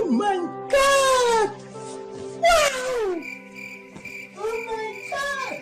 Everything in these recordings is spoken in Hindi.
my God! Wow! Oh my God!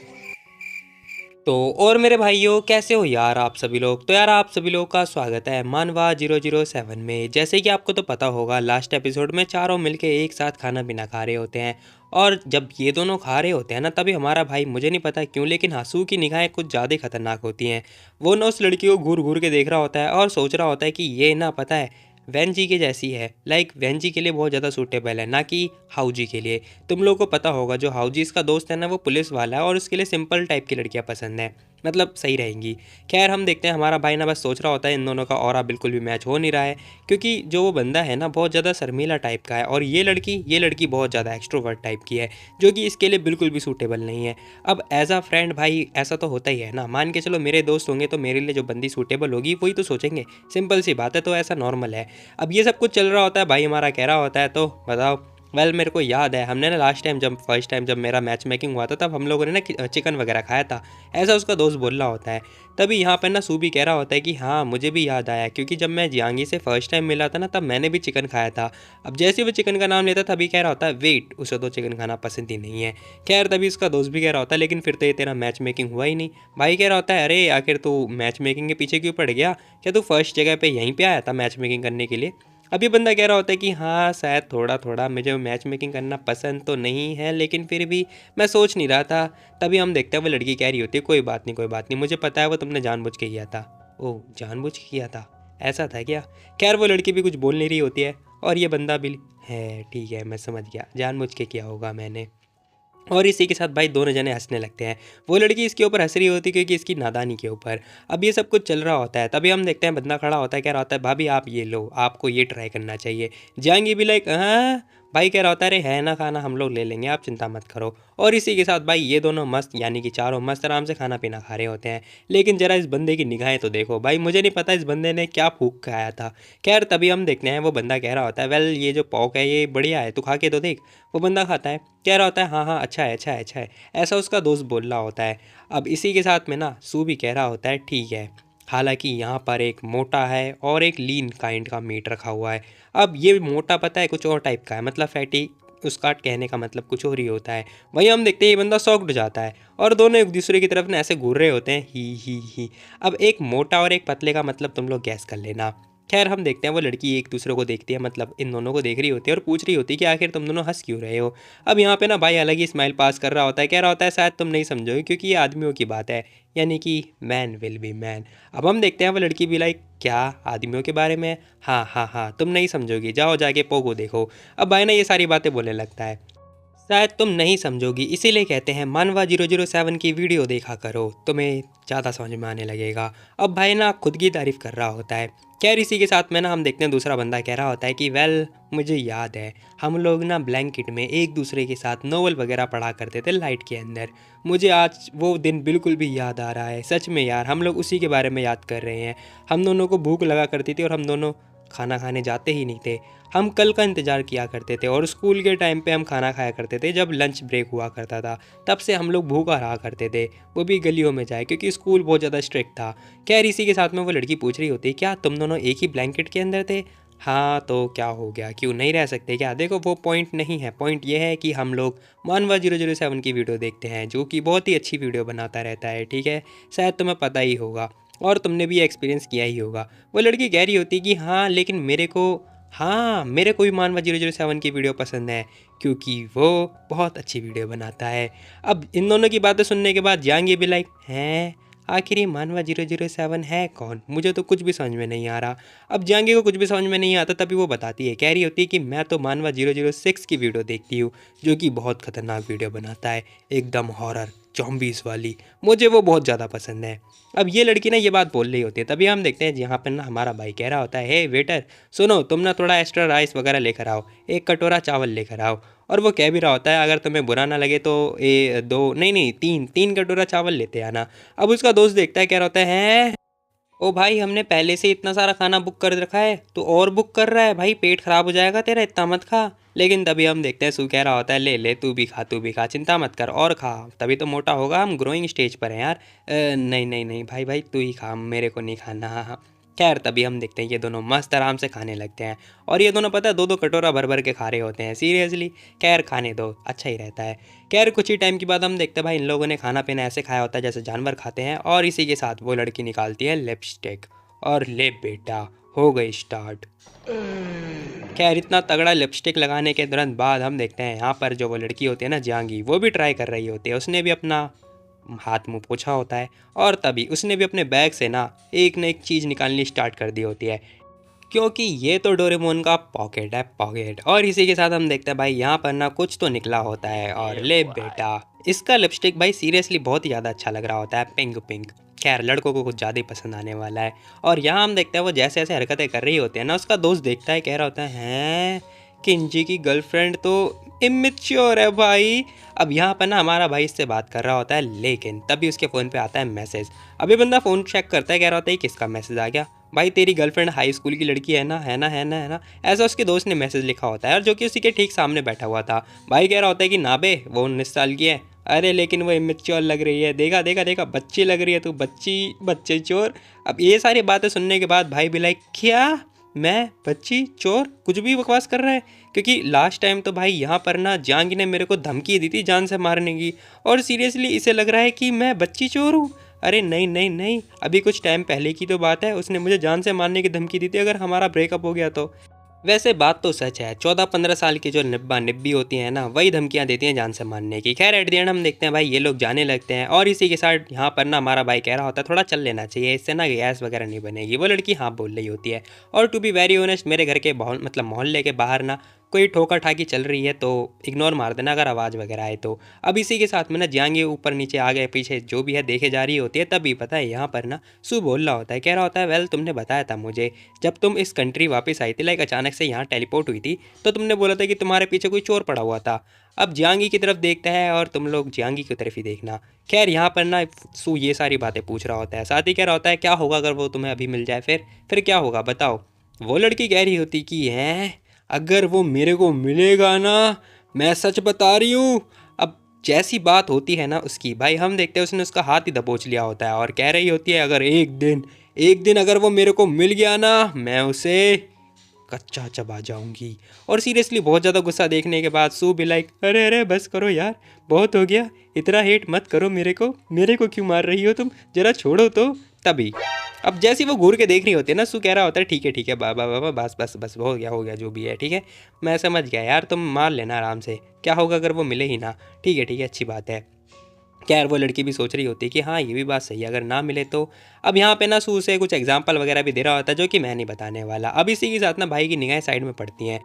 तो और मेरे भाइयों कैसे हो यार आप सभी लोग। तो यार आप सभी लोगों का स्वागत है मानवा 007 में। जैसे कि आपको तो पता होगा लास्ट एपिसोड में चारों मिलके एक साथ खाना पीना खा रहे होते हैं। और जब ये दोनों खा रहे होते हैं ना तभी हमारा भाई, मुझे नहीं पता क्यों, लेकिन हंसू की निगाहें कुछ ज़्यादा खतरनाक होती हैं। वो ना उस लड़की को घूर घूर के देख रहा होता है और सोच रहा होता है कि ये ना पता है वैन जी के जैसी है, लाइक वैन जी के लिए बहुत ज़्यादा सूटेबल है, ना कि हाउ जी के लिए। तुम लोगों को पता होगा जो हाउ जी इसका दोस्त है ना वो पुलिस वाला है और उसके लिए सिंपल टाइप की लड़कियां पसंद है, मतलब सही रहेंगी। खैर हम देखते हैं हमारा भाई ना बस सोच रहा होता है इन दोनों का ऑरा बिल्कुल भी मैच हो नहीं रहा है, क्योंकि जो वो बंदा है ना बहुत ज़्यादा शर्मीला टाइप का है और ये लड़की बहुत ज़्यादा एक्सट्रोवर्ट टाइप की है, जो कि इसके लिए बिल्कुल भी सूटेबल नहीं है। अब एज अ फ्रेंड भाई ऐसा तो होता ही है ना, मान के चलो मेरे दोस्त होंगे तो मेरे लिए जो बंदी सूटेबल होगी वही तो सोचेंगे, सिंपल सी बात है, तो ऐसा नॉर्मल है। अब ये सब कुछ चल रहा होता है, भाई हमारा कह रहा होता है, तो बताओ। मेरे को याद है हमने ना लास्ट टाइम जब फर्स्ट टाइम जब मेरा मैच मेकिंग हुआ था तब हम लोगों ने ना चिकन वगैरह खाया था, ऐसा उसका दोस्त बोल रहा होता है। तभी यहाँ पर ना सूबी कह रहा होता है कि हाँ मुझे भी याद आया, क्योंकि जब मैं जियांगी से फर्स्ट टाइम मिला था ना तब मैंने भी चिकन खाया था। अब जैसे वो चिकन का नाम लेता तभी कह रहा होता है वेट, उसे तो चिकन खाना पसंद ही नहीं है। खैर तभी उसका दोस्त भी कह रहा होता है लेकिन फिर तो ये तेरा मैच मेकिंग हुआ ही नहीं। भाई कह रहा होता है अरे आखिर तू मैच मेकिंग के पीछे क्यों पड़ गया, क्या तू फर्स्ट जगह पे यहीं पे आया था मैच मेकिंग करने के लिए। अभी बंदा कह रहा होता है कि हाँ शायद थोड़ा थोड़ा मुझे मैच मेकिंग करना पसंद तो नहीं है, लेकिन फिर भी मैं सोच नहीं रहा था। तभी हम देखते हैं वो लड़की कह रही होती है कोई बात नहीं कोई बात नहीं, मुझे पता है वो तुमने जानबूझ के किया था। ओह जानबूझ के किया था, ऐसा था क्या। खैर वो लड़की भी कुछ बोल नहीं रही होती है और ये बंदा भी है ठीक है मैं समझ गया, जानबूझ के किया होगा मैंने। और इसी के साथ भाई दोनों जने हंसने लगते हैं। वो लड़की इसके ऊपर हंस रही होती है क्योंकि इसकी नादानी के ऊपर। अब ये सब कुछ चल रहा होता है तभी हम देखते हैं बंदा खड़ा होता है, कह रहा होता है भाभी आप ये लो, आपको ये ट्राई करना चाहिए। जाएंगे भी लाइक हाँ। भाई कह रहा होता है अरे है ना खाना हम लोग ले लेंगे आप चिंता मत करो। और इसी के साथ भाई ये दोनों मस्त यानी कि चारों मस्त आराम से खाना पीना खा रहे होते हैं। लेकिन जरा इस बंदे की निगाहें तो देखो भाई, मुझे नहीं पता इस बंदे ने क्या फूक खाया था। खैर तभी हम देखते हैं वो बंदा कह रहा होता है वेल ये जो पॉक है ये बढ़िया है, तू खा के तो देख। वो बंदा खाता है, कह रहा होता है हाँ हाँ अच्छा है अच्छा है अच्छा है, ऐसा उसका दोस्त बोल रहा होता है। अब इसी के साथ में ना सू भी कह रहा होता है ठीक है। हालांकि यहाँ पर एक मोटा है और एक लीन काइंड का मीट रखा हुआ है। अब ये मोटा पता है कुछ और टाइप का है, मतलब फैटी, उसका कहने का मतलब कुछ और ही होता है। वहीं हम देखते हैं ये बंदा शॉक्ड हो जाता है और दोनों एक दूसरे की तरफ ना ऐसे घूर रहे होते हैं ही। अब एक मोटा और एक पतले का मतलब तुम लोग गैस कर लेना। खैर हम देखते हैं वो लड़की एक दूसरे को देखती है, मतलब इन दोनों को देख रही होती है और पूछ रही होती है कि आखिर तुम दोनों हंस क्यों रहे हो। अब यहाँ पे ना भाई अलग ही स्माइल पास कर रहा होता है, कह रहा होता है शायद तुम नहीं समझोगे क्योंकि ये आदमियों की बात है, यानी कि मैन विल बी मैन। अब हम देखते हैं वो लड़की भी लाइक क्या आदमियों के बारे में, हाँ हाँ हाँ तुम नहीं समझोगी, जाओ जाके पोगो देखो। अब भाई ना ये सारी बातें बोलने लगता है, शायद तुम नहीं समझोगी इसीलिए कहते हैं मानवा 007 की वीडियो देखा करो, तुम्हें ज़्यादा समझ में आने लगेगा। अब भाई ना खुद की तारीफ कर रहा होता है। खैर इसी के साथ में ना हम देखते हैं दूसरा बंदा कह रहा होता है कि वेल मुझे याद है हम लोग ना ब्लैंकेट में एक दूसरे के साथ नोवेल वगैरह पढ़ा करते थे लाइट के अंदर। मुझे आज वो दिन बिल्कुल भी याद आ रहा है, सच में यार हम लोग उसी के बारे में याद कर रहे हैं। हम दोनों को भूख लगा करती थी और हम दोनों खाना खाने जाते ही नहीं थे। हम कल का इंतज़ार किया करते थे और स्कूल के टाइम पे हम खाना खाया करते थे जब लंच ब्रेक हुआ करता था, तब से हम लोग भूखा रहा करते थे, वो भी गलियों में जाए क्योंकि स्कूल बहुत ज़्यादा स्ट्रिक्ट था। खैर इसी के साथ में वो लड़की पूछ रही होती क्या तुम दोनों एक ही ब्लैंकेट के अंदर थे। हाँ तो क्या हो गया, क्यों नहीं रह सकते क्या। देखो वो पॉइंट नहीं है, पॉइंट ये है कि हम लोग मानवा 007 की वीडियो देखते हैं जो कि बहुत ही अच्छी वीडियो बनाता रहता है, ठीक है, शायद तुम्हें पता ही होगा और तुमने भी एक्सपीरियंस किया ही होगा। वो लड़की कह रही होती कि हाँ लेकिन मेरे को, हाँ मेरे को भी मानवा 007 की वीडियो पसंद है क्योंकि वो बहुत अच्छी वीडियो बनाता है। अब इन दोनों की बातें सुनने के बाद जाएंगे भी लाइक हैं आखिर ये मानवा 007 है कौन, मुझे तो कुछ भी समझ में नहीं आ रहा। अब जाएंगे को कुछ भी समझ में नहीं आता तभी वो बताती है, कह रही होती है कि मैं तो मानवा 006 की वीडियो देखती हूँ जो कि बहुत खतरनाक वीडियो बनाता है, एकदम हॉरर जॉम्बीज वाली, मुझे वो बहुत ज़्यादा पसंद है। अब ये लड़की ना ये बात बोल रही होती है तभी हम देखते हैं यहाँ पर ना हमारा भाई कह रहा होता है हे वेटर सुनो तुम ना थोड़ा एक्स्ट्रा राइस वगैरह लेकर आओ, एक कटोरा चावल लेकर आओ। और वो कह भी रहा होता है अगर तुम्हें बुरा ना लगे तो ये दो नहीं नहीं तीन तीन कटोरा चावल लेते आना। अब उसका दोस्त देखता है कह रहा होता है ओ भाई हमने पहले से इतना सारा खाना बुक कर रखा है तो और बुक कर रहा है, भाई पेट खराब हो जाएगा तेरा, इतना मत खा। लेकिन तभी हम देखते हैं सू कह रहा होता है ले ले तू भी खा तू भी खा, चिंता मत कर और खा, तभी तो मोटा होगा, हम ग्रोइंग स्टेज पर हैं यार। नहीं नहीं नहीं भाई भाई तू ही खा, मेरे को नहीं खाना। हाँ हाँ खैर तभी हम देखते हैं ये दोनों मस्त आराम से खाने लगते हैं और ये दोनों पता है 2-2 कटोरा भर भर के खा रहे होते हैं। सीरियसली खैर खाने दो, अच्छा ही रहता है। खैर कुछ ही टाइम के बाद हम देखते हैं भाई इन लोगों ने खाना पीना ऐसे खाया होता है जैसे जानवर खाते हैं और इसी के साथ वो लड़की निकालती है लिपस्टिक और ले बेटा हो गई स्टार्ट। खैर इतना तगड़ा लिपस्टिक लगाने के तुरंत बाद हम देखते हैं यहाँ पर जो वो लड़की होती है ना जियांगी, वो भी ट्राई कर रही होती है। उसने भी अपना हाथ मुंह पोंछा होता है और तभी उसने भी अपने बैग से ना एक चीज़ निकालनी स्टार्ट कर दी होती है, क्योंकि ये तो डोरेमोन का पॉकेट है पॉकेट। और इसी के साथ हम देखते हैं भाई यहाँ पर ना कुछ तो निकला होता है और ले बेटा इसका लिपस्टिक भाई सीरियसली बहुत ही ज़्यादा अच्छा लग रहा होता है, पिंक पिंक। खैर लड़कों को कुछ ज़्यादा ही पसंद आने वाला है। और यहाँ हम देखते हैं वो जैसे जैसे हरकतें कर रही होती है ना, उसका दोस्त देखता है, कह रहा होता है हैं किंजी की गर्लफ्रेंड तो इमेच्योर है भाई। अब यहाँ पर ना हमारा भाई इससे बात कर रहा होता है, लेकिन तभी उसके फ़ोन पे आता है मैसेज। अभी बंदा फ़ोन चेक करता है, कह रहा होता है किसका मैसेज आ गया। भाई तेरी गर्लफ्रेंड हाई स्कूल की लड़की है ना, है ना, है ना, है ना, ऐसा उसके दोस्त ने मैसेज लिखा होता है और जो कि उसी के ठीक सामने बैठा हुआ था। भाई कह रहा होता है कि ना बे वो 19 साल की है। अरे लेकिन वो इमेच्योर लग रही है, देखा देखा देखा बच्ची लग रही है तू, बच्ची बच्चे चोर। अब ये सारी बातें सुनने के बाद भाई भी लाइक क्या मैं बच्ची चोर, कुछ भी बकवास कर रहा है। क्योंकि लास्ट टाइम तो भाई यहाँ पर ना जांगी ने मेरे को धमकी दी थी जान से मारने की, और सीरियसली इसे लग रहा है कि मैं बच्ची चोर हूँ। अरे नहीं नहीं नहीं, अभी कुछ टाइम पहले की तो बात है, उसने मुझे जान से मारने की धमकी दी थी अगर हमारा ब्रेकअप हो गया तो। वैसे बात तो सच है, 14-15 साल की जो निब्बा निब्बी होती हैं ना, वही धमकियां देती हैं जान से मारने की। खैर एट द एंड हम देखते हैं भाई ये लोग जाने लगते हैं और इसी के साथ यहाँ पर ना हमारा भाई कह रहा होता है थोड़ा चल लेना चाहिए, इससे ना गैस वगैरह नहीं बनेगी। वो लड़की हाँ बोल रही होती है। और टू बी वेरी ऑनेस्ट मेरे घर के मतलब मोहल्ले के बाहर ना कोई ठोका ठाकी चल रही है तो इग्नोर मार देना अगर आवाज़ वगैरह आए तो। अब इसी के साथ में ना जाएंगे ऊपर नीचे आगे पीछे जो भी है देखे जा रही होती है। तभी पता है यहाँ पर ना सू बोल रहा होता है, कह रहा होता है वेल तुमने बताया था मुझे जब तुम इस कंट्री वापस आई थी, लाइक अचानक से यहाँ टेलीपोर्ट हुई थी, तो तुमने बोला था कि तुम्हारे पीछे कोई चोर पड़ा हुआ था। अब जियांगी की तरफ देखता है और तुम लोग जियांगी की तरफ ही देखना। खैर यहाँ पर ना सू ये सारी बातें पूछ रहा होता है, साथ ही कह रहा होता है क्या होगा अगर वो तुम्हें अभी मिल जाए, फिर क्या होगा बताओ। वो लड़की कह रही होती कि हैं अगर वो मेरे को मिलेगा ना, मैं सच बता रही हूँ। अब जैसी बात होती है ना उसकी, भाई हम देखते हैं उसने उसका हाथ ही दबोच लिया होता है और कह रही होती है अगर एक दिन अगर वो मेरे को मिल गया ना, मैं उसे कच्चा चबा जाऊंगी। और सीरियसली बहुत ज़्यादा गुस्सा देखने के बाद सू भी लाइक अरे अरे बस करो यार, बहुत हो गया, इतना हेट मत करो मेरे को क्यों मार रही हो तुम, जरा छोड़ो तो। तभी अब जैसे वो घूर के देख रही होती है ना, सू कह रहा होता है ठीक है बाबा बाबा बस बस बस हो गया जो भी है ठीक है, मैं समझ गया यार, तुम मार लेना आराम से, क्या होगा अगर वो मिले ही ना, ठीक है अच्छी बात है। खैर वो लड़की भी सोच रही होती है कि हाँ ये भी बात सही है अगर ना मिले तो। अब यहाँ पे ना सू से कुछ एग्जाम्पल वगैरह भी दे रहा होता है जो कि मैं नहीं बताने वाला। अब इसी के साथ ना भाई की निगाहें साइड में पड़ती हैं,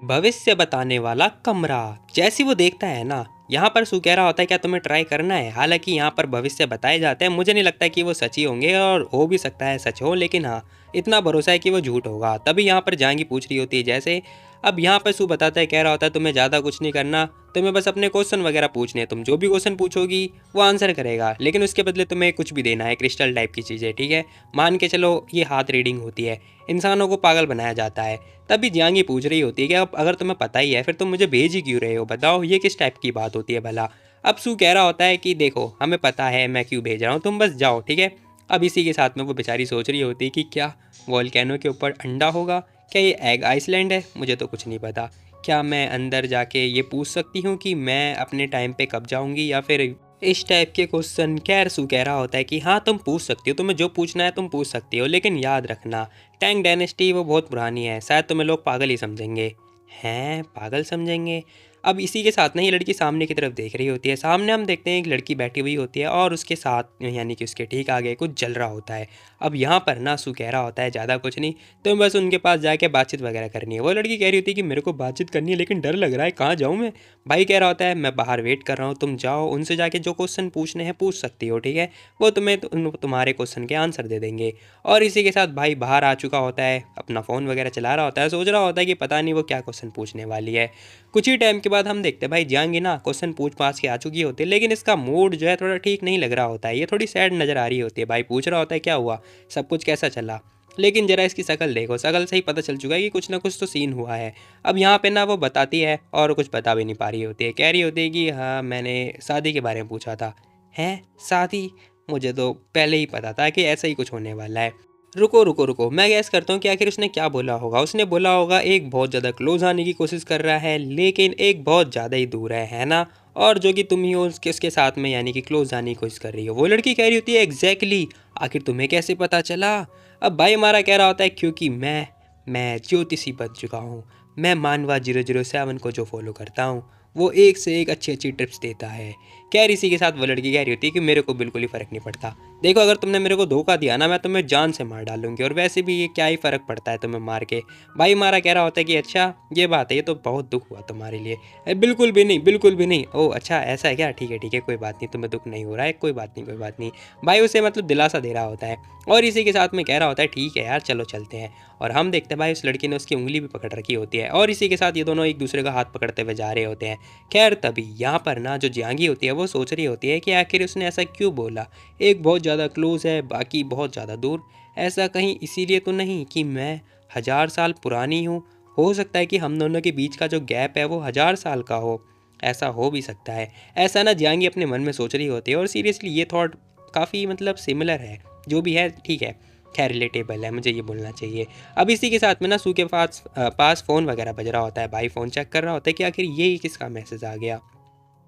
भविष्य बताने वाला कमरा। जैसी वो देखता है ना, यहाँ पर सू कह रहा होता है क्या तुम्हें ट्राई करना है। हालांकि यहाँ पर भविष्य बताए जाते हैं, मुझे नहीं लगता कि वो सच ही होंगे और हो भी सकता है सच हो, लेकिन हाँ इतना भरोसा है कि वो झूठ होगा। तभी यहाँ पर जांगी पूछ रही होती है जैसे। अब यहाँ पर सू बताता है, कह रहा होता है तुम्हें ज़्यादा कुछ नहीं करना, तुम्हें बस अपने क्वेश्चन वगैरह पूछने हैं, तुम जो भी क्वेश्चन पूछोगी वो आंसर करेगा, लेकिन उसके बदले तुम्हें कुछ भी देना है, क्रिस्टल टाइप की चीज़ें, ठीक है। मान के चलो ये हाथ रीडिंग होती है, इंसानों को पागल बनाया जाता है। तभी जियांगी पूछ रही होती है कि अब अगर तुम्हें पता ही है फिर तुम मुझे भेज ही क्यों रहे हो, बताओ ये किस टाइप की बात होती है भला। अब सू कह रहा होता है कि देखो हमें पता है मैं क्यों भेज रहा हूँ, तुम बस जाओ ठीक है। अब इसी के साथ में वो बेचारी सोच रही होती है कि क्या वॉल्केनो के ऊपर अंडा होगा, क्या ये एग आइसलैंड है, मुझे तो कुछ नहीं पता। क्या मैं अंदर जाके ये पूछ सकती हूँ कि मैं अपने टाइम पे कब जाऊँगी या फिर इस टाइप के क्वेश्चन। खैर सू कह रहा होता है कि हाँ तुम पूछ सकती हो, तुम्हें जो पूछना है तुम पूछ सकती हो, लेकिन याद रखना टैंग डायनेस्टी वो बहुत पुरानी है, शायद तुम्हें लोग पागल ही समझेंगे। हैं पागल समझेंगे। अब इसी के साथ ना ये लड़की सामने की तरफ देख रही होती है, सामने हम देखते हैं एक लड़की बैठी हुई होती है और उसके साथ यानी कि उसके ठीक आगे कुछ जल रहा होता है। अब यहाँ पर ना सू कह रहा होता है ज़्यादा कुछ नहीं, तो बस उनके पास जाके बातचीत वगैरह करनी है। वो लड़की कह रही होती है कि मेरे को बातचीत करनी है लेकिन डर लग रहा है, कहाँ जाऊँ मैं। भाई कह रहा होता है मैं बाहर वेट कर रहा हूँ, तुम जाओ उनसे जाके जो क्वेश्चन पूछने हैं पूछ सकती हो, ठीक है, वो तुम्हें तुम्हारे क्वेश्चन के आंसर दे देंगे। और इसी के साथ भाई बाहर आ चुका होता है, अपना फ़ोन वगैरह चला रहा होता है, सोच रहा होता है कि पता नहीं वो क्या क्वेश्चन पूछने वाली है। कुछ ही टाइम के बाद हम देखते हैं भाई जियांगी ना क्वेश्चन पूछ पाछ के आ चुकी होती है, लेकिन इसका मूड जो है थोड़ा ठीक नहीं लग रहा होता है, ये थोड़ी सैड नज़र आ रही होती है। भाई पूछ रहा होता है क्या हुआ, सब कुछ कैसा चला, लेकिन जरा इसकी शक्ल देखो, शक्ल से ही पता चल चुका है कि कुछ ना कुछ तो सीन हुआ है। अब यहाँ पे ना वो बताती है और कुछ बता भी नहीं पा रही होती है, कह रही होती है कि हाँ मैंने शादी के बारे में पूछा था। हैं शादी, मुझे तो पहले ही पता था कि ऐसा ही कुछ होने वाला है। रुको रुको रुको, मैं गैस करता हूँ कि आखिर उसने क्या बोला होगा। उसने बोला होगा एक बहुत ज़्यादा क्लोज आने की कोशिश कर रहा है लेकिन एक बहुत ज़्यादा ही दूर है ना। और जो कि तुम ही हो उसके साथ में, यानी कि क्लोज आने की कोशिश कर रही हो। वो लड़की कह रही होती है एग्जैक्टली, आखिर तुम्हें कैसे पता चला। अब भाई हमारा कह रहा होता है क्योंकि मैं ज्योतिषी बन चुका हूँ। मैं मानवा 007 को जो फॉलो करता हूँ वो एक से एक अच्छी अच्छी टिप्स देता है। खैर इसी के साथ वो लड़की कह रही होती है कि मेरे को बिल्कुल ही फ़र्क नहीं पड़ता। देखो अगर तुमने मेरे को धोखा दिया ना, मैं तुम्हें जान से मार डालूंगी, और वैसे भी ये क्या ही फ़र्क पड़ता है तुम्हें मार के। भाई हमारा कह रहा होता है कि अच्छा ये बात है, ये तो बहुत दुख हुआ तुम्हारे लिए। बिल्कुल भी नहीं, बिल्कुल भी नहीं। ओह अच्छा ऐसा है क्या, ठीक है कोई बात नहीं, तुम्हें दुख नहीं हो रहा है, कोई बात नहीं कोई बात नहीं। भाई उसे मतलब दिलासा दे रहा होता है और इसी के साथ में कह रहा होता है ठीक है यार चलो चलते हैं। और हम देखते हैं भाई उस लड़की ने उसकी उंगली भी पकड़ रखी होती है और इसी के साथ ये दोनों एक दूसरे का हाथ पकड़ते हुए जा रहे होते हैं। खैर तभी यहाँ पर ना जो जियांगी होती है वो सोच रही होती है कि आखिर उसने ऐसा क्यों बोला। एक बहुत ज़्यादा क्लोज है, बाकी बहुत ज़्यादा दूर। ऐसा कहीं इसीलिए तो नहीं कि मैं 1000 साल पुरानी हूँ। हो सकता है कि हम दोनों के बीच का जो गैप है वो 1000 साल का हो। ऐसा हो भी सकता है। ऐसा ना जियांगी अपने मन में सोच रही होती है और सीरियसली ये थॉट काफ़ी मतलब सिमिलर है। जो भी है ठीक है, खैर रिलेटेबल है, मुझे ये बोलना चाहिए। अब इसी के साथ में ना सू के पास फ़ोन वगैरह बज रहा होता है। भाई फ़ोन चेक कर रहा होता है कि आखिर ये किसका मैसेज आ गया।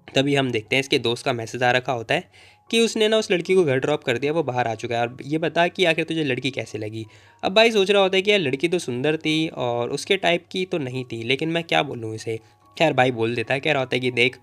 तभी हम देखते हैं इसके दोस्त का मैसेज आ रखा होता है कि उसने ना उस लड़की को घर ड्रॉप कर दिया, वो बाहर आ चुका है और ये बता कि आखिर तुझे लड़की कैसे लगी। अब भाई सोच रहा होता है कि यार लड़की तो सुंदर थी और उसके टाइप की तो नहीं थी, लेकिन मैं क्या बोलूँ इसे। खैर भाई बोल देता है, कह रहा होता है कि देख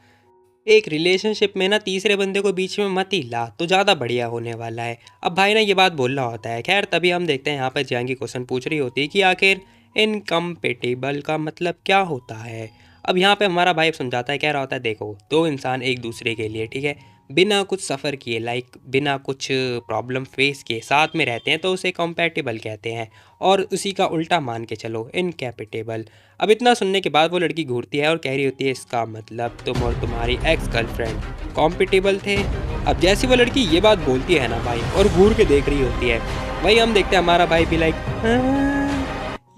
एक रिलेशनशिप में ना तीसरे बंदे को बीच में मत ही ला तो ज़्यादा बढ़िया होने वाला है। अब भाई ना ये बात बोल रहा होता है। खैर तभी हम देखते हैं यहाँ पर जियांगी क्वेश्चन पूछ रही होती है कि आखिर इनकम्पेटेबल का मतलब क्या होता है। अब यहाँ पे हमारा भाई समझाता है, कह रहा होता है देखो दो इंसान एक दूसरे के लिए ठीक है बिना कुछ सफ़र किए, लाइक बिना कुछ प्रॉब्लम फेस किए साथ में रहते हैं तो उसे कंपैटिबल कहते हैं। और उसी का उल्टा मान के चलो इनकैपेटेबल। अब इतना सुनने के बाद वो लड़की घूरती है और कह रही होती है इसका मतलब तुम और तुम्हारी एक्स गर्लफ्रेंड कॉम्पिटेबल थे। अब जैसी वो लड़की ये बात बोलती है ना भाई और घूर के देख रही होती है, वही हम देखते हैं हमारा भाई भी लाइक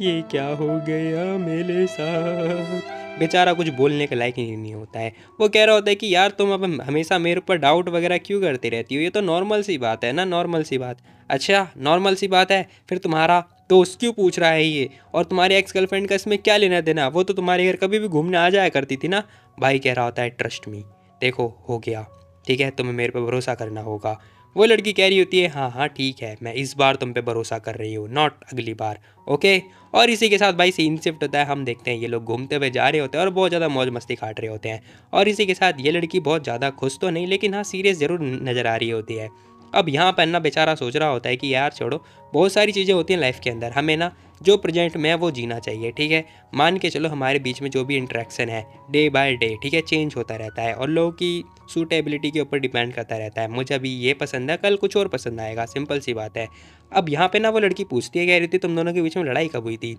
ये क्या हो गया मेरे साथ। बेचारा कुछ बोलने के लायक ही नहीं होता है। वो कह रहा होता है कि यार तुम अब हमेशा मेरे ऊपर डाउट वगैरह क्यों करती रहती हो, ये तो नॉर्मल सी बात है ना, नॉर्मल सी बात। अच्छा नॉर्मल सी बात है, फिर तुम्हारा दोस्त क्यों पूछ रहा है ये, और तुम्हारी एक्स गर्लफ्रेंड का इसमें क्या लेना देना, वो तो तुम्हारे घर कभी भी घूमने आ जाया करती थी ना। भाई कह रहा होता है ट्रस्ट मी, देखो हो गया ठीक है, तुम्हें मेरे पर भरोसा करना होगा। वो लड़की कह रही होती है हाँ हाँ ठीक है, मैं इस बार तुम पे भरोसा कर रही हूँ, नॉट अगली बार, ओके। और इसी के साथ भाई सीन शिफ्ट होता है। हम देखते हैं ये लोग घूमते हुए जा रहे होते हैं और बहुत ज़्यादा मौज मस्ती काट रहे होते हैं। और इसी के साथ ये लड़की बहुत ज़्यादा खुश तो नहीं लेकिन हाँ सीरियस ज़रूर नज़र आ रही होती है। अब यहाँ पर ना बेचारा सोच रहा होता है कि यार छोड़ो, बहुत सारी चीज़ें होती हैं लाइफ के अंदर, हमें ना जो प्रेजेंट में है वो जीना चाहिए ठीक है। मान के चलो हमारे बीच में जो भी इंटरेक्शन है डे बाय डे ठीक है चेंज होता रहता है और लोगों की सूटेबिलिटी के ऊपर डिपेंड करता रहता है। मुझे अभी ये पसंद है, कल कुछ और पसंद आएगा, सिंपल सी बात है। अब यहाँ पे ना वो लड़की पूछती है, कह रही थी तुम दोनों के बीच में लड़ाई कब हुई थी।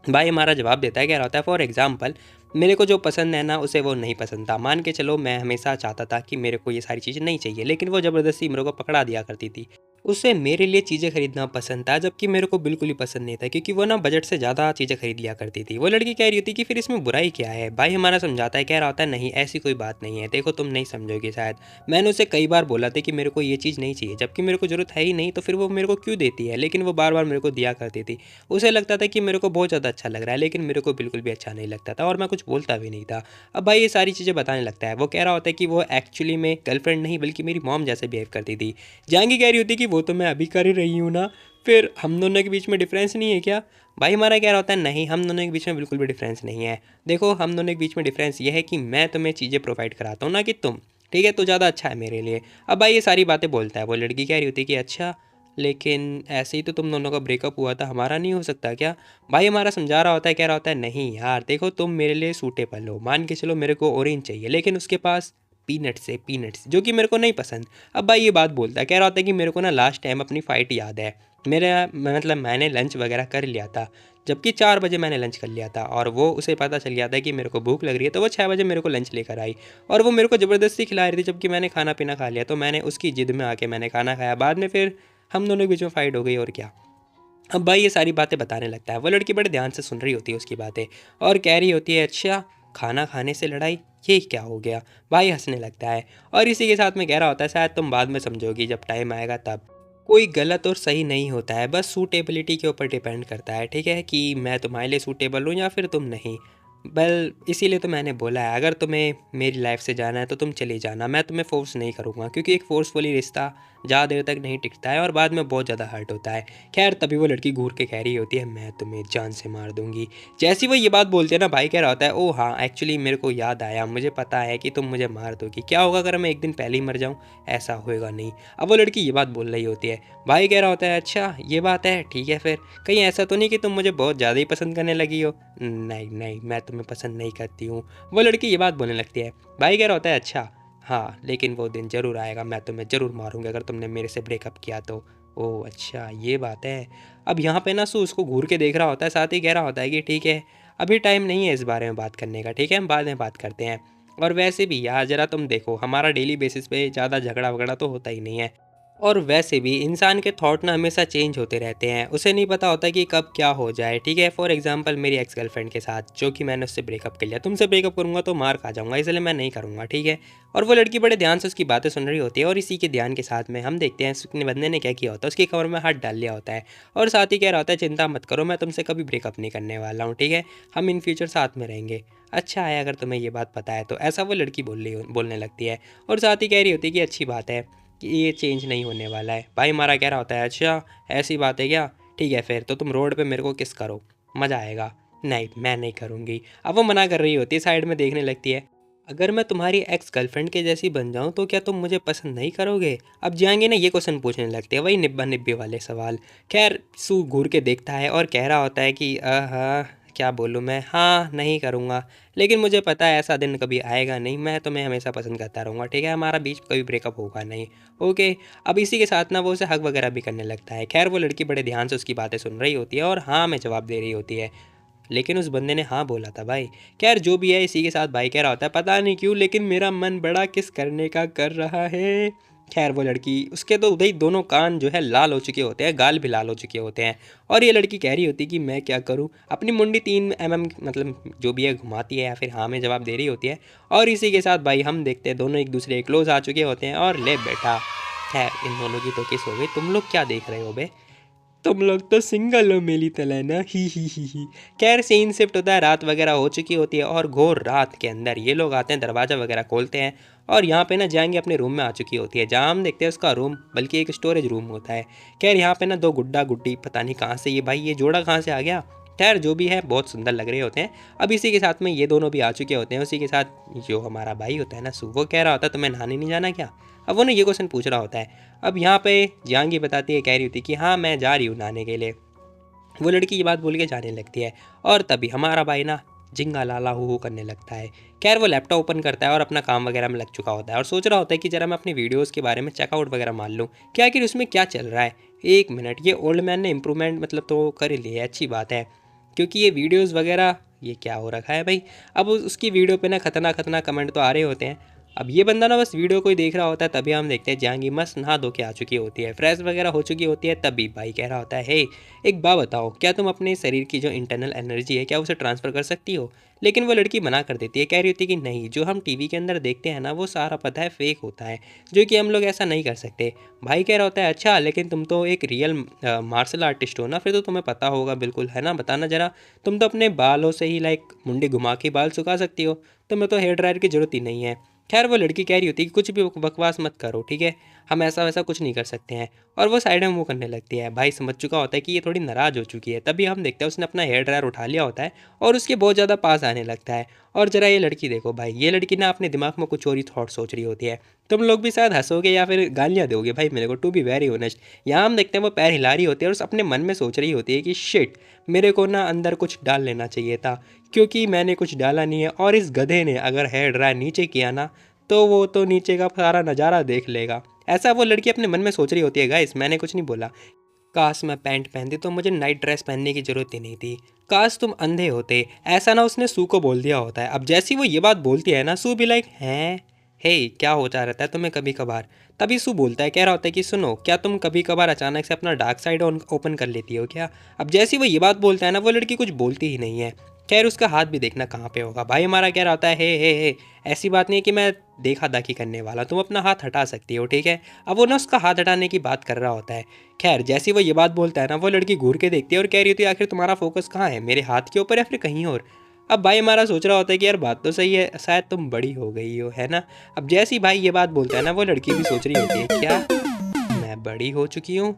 भाई हमारा जवाब देता है, कह रहा होता है फॉर एग्जाम्पल मेरे को जो पसंद है ना उसे वो नहीं पसंद था। मान के चलो मैं हमेशा चाहता था कि मेरे को ये सारी चीज़ें नहीं चाहिए, लेकिन वो ज़बरदस्ती मेरे को पकड़ा दिया करती थी। उसे मेरे लिए चीज़ें खरीदना पसंद था जबकि मेरे को बिल्कुल ही पसंद नहीं था, क्योंकि वो ना बजट से ज़्यादा चीज़ें खरीद लिया करती थी। वो लड़की कह रही होती कि फिर इसमें बुराई क्या है। भाई हमारा समझाता है, कह रहा होता है नहीं ऐसी कोई बात नहीं है, देखो तुम नहीं समझोगे शायद। मैंने उसे कई बार बोला था कि मेरे को ये चीज़ नहीं चाहिए, जबकि मेरे को ज़रूरत है ही नहीं, तो फिर वो मेरे को क्यों देती है, लेकिन वो बार बार मेरे को दिया करती थी। उसे लगता था कि मेरे को बहुत ज़्यादा अच्छा लग रहा है, लेकिन मेरे को बिल्कुल भी अच्छा नहीं लगता था और मैं कुछ बोलता भी नहीं था। अब भाई ये सारी चीज़ें बताने लगता है। वो कह रहा होता है कि वो एक्चुअली में गर्लफ्रेंड नहीं बल्कि मेरी मॉम जैसे बिहेव करती थी। जहांगी कह रही होती कि वो तो मैं अभी कर ही रही हूँ ना, फिर हम दोनों के बीच में डिफरेंस नहीं है क्या। भाई हमारा कह रहा होता है नहीं, हम दोनों के बीच में बिल्कुल भी डिफरेंस नहीं है। देखो हम दोनों के बीच में डिफरेंस ये है कि मैं तुम्हें चीज़ें प्रोवाइड कराता हूँ ना कि तुम, ठीक है, तो ज़्यादा अच्छा है मेरे लिए। अब भाई ये सारी बातें बोलता है। वो लड़की कह रही होती है कि अच्छा लेकिन ऐसे ही तो तुम दोनों का ब्रेकअप हुआ था, हमारा नहीं हो सकता क्या। भाई हमारा समझा रहा होता है, कह रहा होता है नहीं यार देखो तुम मेरे लिए सूटेबल हो, मान के चलो मेरे को ऑरेंज चाहिए लेकिन उसके पास पीनट्स है, पीनट्स जो कि मेरे को नहीं पसंद। अब भाई ये बात बोलता है, कह रहा होता है कि मेरे को ना लास्ट टाइम अपनी फ़ाइट याद है। मेरा मतलब मैंने लंच वगैरह कर लिया था, जबकि 4 बजे मैंने लंच कर लिया था और वो उसे पता चल गया था कि मेरे को भूख लग रही है, तो वो 6 बजे मेरे को लंच लेकर आई और वो मेरे को ज़बरदस्ती खिला रही थी, जबकि मैंने खाना पीना खा लिया। तो मैंने उसकी ज़िद में आके मैंने खाना खाया, बाद में फिर हम दोनों के बीच में फ़ाइट हो गई और क्या। अब भाई ये सारी बातें बताने लगता है। वो लड़की बड़े ध्यान से सुन रही होती है उसकी बातें और कह रही होती है अच्छा खाना खाने से लड़ाई, ये क्या हो गया। भाई हंसने लगता है और इसी के साथ में कह रहा होता है शायद तुम बाद में समझोगी जब टाइम आएगा तब। कोई गलत और सही नहीं होता है, बस सूटेबिलिटी के ऊपर डिपेंड करता है, ठीक है, कि मैं तुम्हारे लिए सूटेबल हूँ या फिर तुम नहीं। वेल इसीलिए तो मैंने बोला है, अगर तुम्हें मेरी लाइफ से जाना है तो तुम चली जाना, मैं तुम्हें फोर्स नहीं करूँगा, क्योंकि एक फोर्सफुली रिश्ता ज़्यादा देर तक नहीं टिकता है और बाद में बहुत ज़्यादा हर्ट होता है। खैर तभी वो लड़की घूर के कह रही होती है, मैं तुम्हें जान से मार दूंगी। जैसी वो ये बात बोलते हैं ना, भाई कह रहा होता है, ओ हाँ एक्चुअली मेरे को याद आया, मुझे पता है कि तुम मुझे मार दोगी, क्या होगा अगर मैं एक दिन पहले ही मर जाऊँ? ऐसा होएगा नहीं। अब वो लड़की ये बात बोल रही होती है, भाई कह रहा होता है, अच्छा ये बात है, ठीक है फिर कहीं ऐसा तो नहीं कि तुम मुझे बहुत ज़्यादा ही पसंद करने लगी हो? नहीं नहीं, मैं तुम्हें पसंद नहीं करती हूँ। वो लड़की ये बात बोलने लगती है। भाई कह रहा होता है, अच्छा हाँ लेकिन वो दिन ज़रूर आएगा, मैं तुम्हें ज़रूर मारूंगा अगर तुमने मेरे से ब्रेकअप किया तो। ओह अच्छा ये बात है। अब यहाँ पे ना सू उसको घूर के देख रहा होता है, साथ ही कह रहा होता है कि ठीक है अभी टाइम नहीं है इस बारे में बात करने का, ठीक है हम बाद में बात करते हैं। और वैसे भी यार ज़रा तुम देखो, हमारा डेली बेसिस पे ज़्यादा झगड़ा वगड़ा तो होता ही नहीं है। और वैसे भी इंसान के थॉट ना हमेशा चेंज होते रहते हैं, उसे नहीं पता होता कि कब क्या हो जाए, ठीक है। फॉर एग्जांपल मेरी एक्स गर्लफ्रेंड के साथ, जो कि मैंने उससे ब्रेकअप कर लिया, तुमसे ब्रेकअप करूंगा तो मार खा जाऊंगा, इसलिए मैं नहीं करूंगा, ठीक है। और वो लड़की बड़े ध्यान से उसकी बातें सुन रही होती है, और इसी के ध्यान के साथ में हम देखते हैं उसने बंदे ने क्या किया होता है, उसकी कमर में हाथ डाल लिया होता है और साथ ही कह रहा होता है, चिंता मत करो मैं तुमसे कभी ब्रेकअप नहीं करने वाला हूँ, ठीक है, हम इन फ्यूचर साथ में रहेंगे। अच्छा है अगर तुम्हें ये बात पता है तो, ऐसा वो लड़की बोलने लगती है। और साथ ही कह रही होती है कि अच्छी बात है कि ये चेंज नहीं होने वाला है। भाई हमारा कह रहा होता है, अच्छा ऐसी बात है क्या, ठीक है फिर तो तुम रोड पे मेरे को किस करो, मज़ा आएगा। नहीं मैं नहीं करूँगी। अब वो मना कर रही होती है, साइड में देखने लगती है। अगर मैं तुम्हारी एक्स गर्लफ्रेंड के जैसी बन जाऊँ तो क्या तुम मुझे पसंद नहीं करोगे? अब जाएंगे ना ये क्वेश्चन पूछने लगते हैं, वही निब्बा निब्बी वाले सवाल। खैर सू घूर के देखता है और कह रहा होता है कि क्या बोलूँ मैं, हाँ नहीं करूँगा, लेकिन मुझे पता है ऐसा दिन कभी आएगा नहीं, मैं तुम्हें हमेशा पसंद करता रहूँगा, ठीक है, हमारा बीच कभी ब्रेकअप होगा नहीं। ओके। अब इसी के साथ ना वो उसे हक वगैरह भी करने लगता है। खैर वो लड़की बड़े ध्यान से उसकी बातें सुन रही होती है और हाँ में जवाब दे रही होती है, लेकिन उस बंदे ने हाँ बोला था भाई। खैर जो भी है, इसी के साथ भाई कह रहा होता है, पता नहीं क्यों लेकिन मेरा मन बड़ा किस करने का कर रहा है। खैर वो लड़की, उसके तो उधर ही दोनों कान जो है लाल हो चुके होते हैं, गाल भी लाल हो चुके होते हैं। और ये लड़की कह रही होती है कि मैं क्या करूं, अपनी मुंडी 3 mm मतलब जो भी है घुमाती है या फिर हाँ में जवाब दे रही होती है। और इसी के साथ भाई हम देखते हैं दोनों एक दूसरे के क्लोज आ चुके होते हैं और ले बेटा। खैर इन दोनों की तो किस हो गई। तुम लोग क्या देख रहे हो बे, तुम लोग तो सिंगल हो मेरी तरह ना, ही। खैर सीन शिफ्ट होता है, रात वगैरह हो चुकी होती है और घोर रात के अंदर ये लोग आते हैं, दरवाज़ा वगैरह खोलते हैं और यहाँ पे ना जाएंगे अपने रूम में आ चुकी होती है, जहाँ हम देखते हैं उसका रूम बल्कि एक स्टोरेज रूम होता है। खैर यहाँ पे ना दो गुड्डा गुड्डी, पता नहीं कहाँ से ये भाई ये जोड़ा कहाँ से आ गया। खैर जो भी है बहुत सुंदर लग रहे होते हैं। अब इसी के साथ में ये दोनों भी आ चुके होते हैं। उसी के साथ जो हमारा भाई होता है ना सू, वो कह रहा होता है तुम्हें नहाने नहीं जाना क्या। अब वो ना ये क्वेश्चन पूछ रहा होता है। अब यहाँ पे जहांगी बताती है, कह रही होती है कि हाँ मैं जा रही हूँ नहाने के लिए। वो लड़की ये बात बोल के जाने लगती है और तभी हमारा भाई ना जिंगा लाला हु करने लगता है। खैर वो लैपटॉप ओपन करता है और अपना काम वगैरह में लग चुका होता है और सोच रहा होता है कि जरा मैं अपनी वीडियोस के बारे में चेकआउट वगैरह मान लूँ कि आखिर उसमें क्या चल रहा है। एक मिनट, ये ओल्ड मैन ने इम्प्रूवमेंट मतलब तो कर ही लिया है, अच्छी बात है, क्योंकि ये वीडियोज़ वगैरह ये क्या हो रखा है भाई। अब उसकी वीडियो पे ना खतरनाक खतरनाक कमेंट तो आ रहे होते हैं। अब ये बंदा ना बस वीडियो को ही देख रहा होता है, तभी हम देखते हैं जहांगी मस्त नहा धो के आ चुकी होती है, फ्रेश वगैरह हो चुकी होती है। तभी भाई कह रहा होता है, हे एक बात बताओ, क्या तुम अपने शरीर की जो इंटरनल एनर्जी है क्या उसे ट्रांसफ़र कर सकती हो। लेकिन वो लड़की मना कर देती है, कह रही होती है कि नहीं, जो हम टीवी के अंदर देखते हैं ना वो सारा पता है फेक होता है, जो कि हम लोग ऐसा नहीं कर सकते। भाई कह रहा होता है, अच्छा लेकिन तुम तो एक रियल मार्शल आर्टिस्ट हो ना, फिर तो तुम्हें पता होगा बिल्कुल, है ना, बताना ज़रा। तुम तो अपने बालों से ही लाइक मुंडी घुमा के बाल सुखा सकती हो, तुम्हें तो हेयर ड्रायर की ज़रूरत ही नहीं है। खैर वो लड़की कह रही होती है कि कुछ भी बकवास मत करो, ठीक है, हम ऐसा वैसा कुछ नहीं कर सकते हैं। और वो साइड में मुँह करने लगती है। भाई समझ चुका होता है कि ये थोड़ी नाराज़ हो चुकी है, तभी हम देखते हैं उसने अपना हेयर ड्रायर उठा लिया होता है और उसके बहुत ज़्यादा पास आने लगता है। और ज़रा ये लड़की देखो भाई, ये लड़की ना अपने दिमाग में कुछ और ही थॉट सोच रही होती है। तुम लोग भी शायद हंसोगे या फिर गालियाँ दोगे भाई मेरे को, टू बी वेरी ऑनेस्ट। यहाँ हम देखते हैं वो पैर हिला रही होती है और अपने मन में सोच रही होती है कि शिट, मेरे को ना अंदर कुछ डाल लेना चाहिए था, क्योंकि मैंने कुछ डाला नहीं है, और इस गधे ने अगर हेयर ड्रायर नीचे किया ना तो वो तो नीचे का सारा नज़ारा देख लेगा। ऐसा वो लड़की अपने मन में सोच रही होती है। गाइस मैंने कुछ नहीं बोला। काश मैं पैंट पहनती तो मुझे नाइट ड्रेस पहनने की ज़रूरत ही नहीं थी। काश तुम अंधे होते, ऐसा ना उसने सू को बोल दिया होता है। अब जैसी वो ये बात बोलती है ना, सू भी लाइक हैं, हे क्या होता रहता है तुम्हें कभी कभार। तभी सू बोलता है, कह रहा होता है कि सुनो, क्या तुम कभी कभार अचानक से अपना डार्क साइड ओपन कर लेती हो क्या। अब जैसी वो ये बात बोलता है ना, वो लड़की कुछ बोलती ही नहीं है। खैर उसका हाथ भी देखना कहाँ पे होगा। भाई हमारा कह रहा होता है हे ऐसी बात नहीं है कि मैं देखा दाखी करने वाला, तुम अपना हाथ हटा सकती हो, ठीक है। अब वो ना उसका हाथ हटाने की बात कर रहा होता है। खैर जैसे वो ये बात बोलता है ना, वो लड़की घूर के देखती है और कह रही होती है आखिर तुम्हारा फोकस कहाँ है, मेरे हाथ के ऊपर या फिर कहीं और। अब भाई हमारा सोच रहा होता है कि यार बात तो सही है, शायद तुम बड़ी हो गई हो, है ना। अब जैसे ही भाई ये बात बोलता है ना, वो लड़की भी सोच रही होती है क्या मैं बड़ी हो चुकी हूँ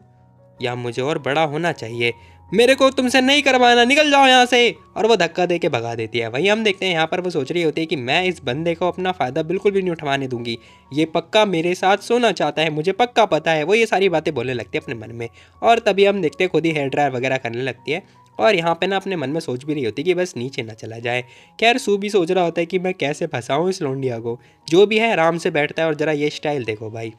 या मुझे और बड़ा होना चाहिए, मेरे को तुमसे नहीं करवाना, निकल जाओ यहाँ से। और वो धक्का दे के भगा देती है। वहीं हम देखते हैं यहाँ पर वो सोच रही होती है कि मैं इस बंदे को अपना फ़ायदा बिल्कुल भी नहीं उठवाने दूंगी, ये पक्का मेरे साथ सोना चाहता है, मुझे पक्का पता है। वो ये सारी बातें बोलने लगती है अपने मन में। और तभी हम देखते हैं खुद ही हेयर ड्रायर वगैरह करने लगती है। और यहाँ पे ना अपने मन में सोच भी रही होती है कि बस नीचे ना चला जाए। खैर सू भी सोच रहा होता है कि मैं कैसे फंसाऊँ इस लौंडिया को। जो भी है आराम से बैठता है और ज़रा ये स्टाइल देखो भाई,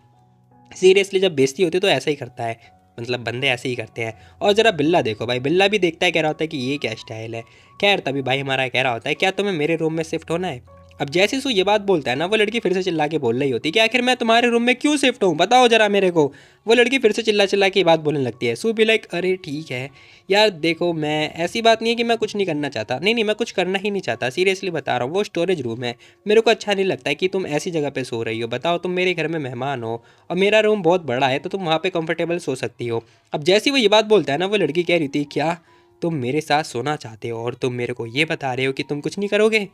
सीरियसली जब बेइज्जती होती है तो ऐसा ही करता है, मतलब बंदे ऐसे ही करते हैं। और ज़रा बिल्ला देखो भाई, बिल्ला भी देखता है, कह रहा होता है कि ये क्या स्टाइल है। खैर तभी भाई हमारा कह रहा होता है क्या तुम्हें मेरे रूम में शिफ्ट होना है। अब जैसे सू ये बात बोलता है ना, वो लड़की फिर से चिल्ला के बोल रही होती है कि आखिर मैं तुम्हारे रूम में क्यों शिफ्ट हूँ, बताओ जरा मेरे को। वो लड़की फिर से चिल्ला चिल्ला के बात बोलने लगती है। सू भी लाइक अरे ठीक है यार, देखो मैं ऐसी बात नहीं है कि मैं कुछ नहीं करना चाहता, नहीं मैं कुछ करना ही नहीं चाहता, सीरियसली बता रहा हूँ, वो स्टोरेज रूम है, मेरे को अच्छा नहीं लगता है कि तुम ऐसी जगह पे सो रही हो। बताओ तुम मेरे घर में मेहमान हो और मेरा रूम बहुत बड़ा है, तो तुम वहाँ पे कंफर्टेबल सो सकती हो। अब जैसी वो ये बात बोलता है ना, वो लड़की कह रही थी क्या तुम मेरे साथ सोना चाहते हो और तुम मेरे को ये बता रहे हो कि तुम कुछ नहीं करोगे,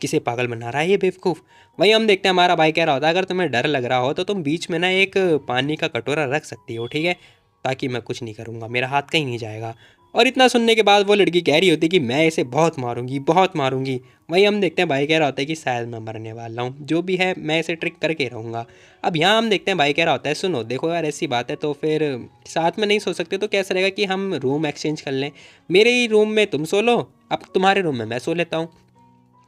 किसे पागल बना रहा है ये बेवकूफ़। वहीं हम देखते हैं हमारा भाई कह रहा होता है अगर तुम्हें डर लग रहा हो तो तुम बीच में ना एक पानी का कटोरा रख सकती हो, ठीक है, ताकि मैं कुछ नहीं करूँगा, मेरा हाथ कहीं नहीं जाएगा। और इतना सुनने के बाद वो लड़की कह रही होती है कि मैं इसे बहुत मारूंगी बहुत मारूंगी। वहीं हम देखते हैं भाई कह रहा होता है कि शायद मैं मरने वाला हूँ, जो भी है मैं इसे ट्रिक करके रहूँगा। अब यहाँ हम देखते हैं भाई कह रहा होता है सुनो देखो यार ऐसी बात है तो फिर साथ में नहीं सो सकते तो कैसा रहेगा कि हम रूम एक्सचेंज कर लें, मेरे ही रूम में तुम सो लो, अब तुम्हारे रूम में मैं सो लेता हूँ।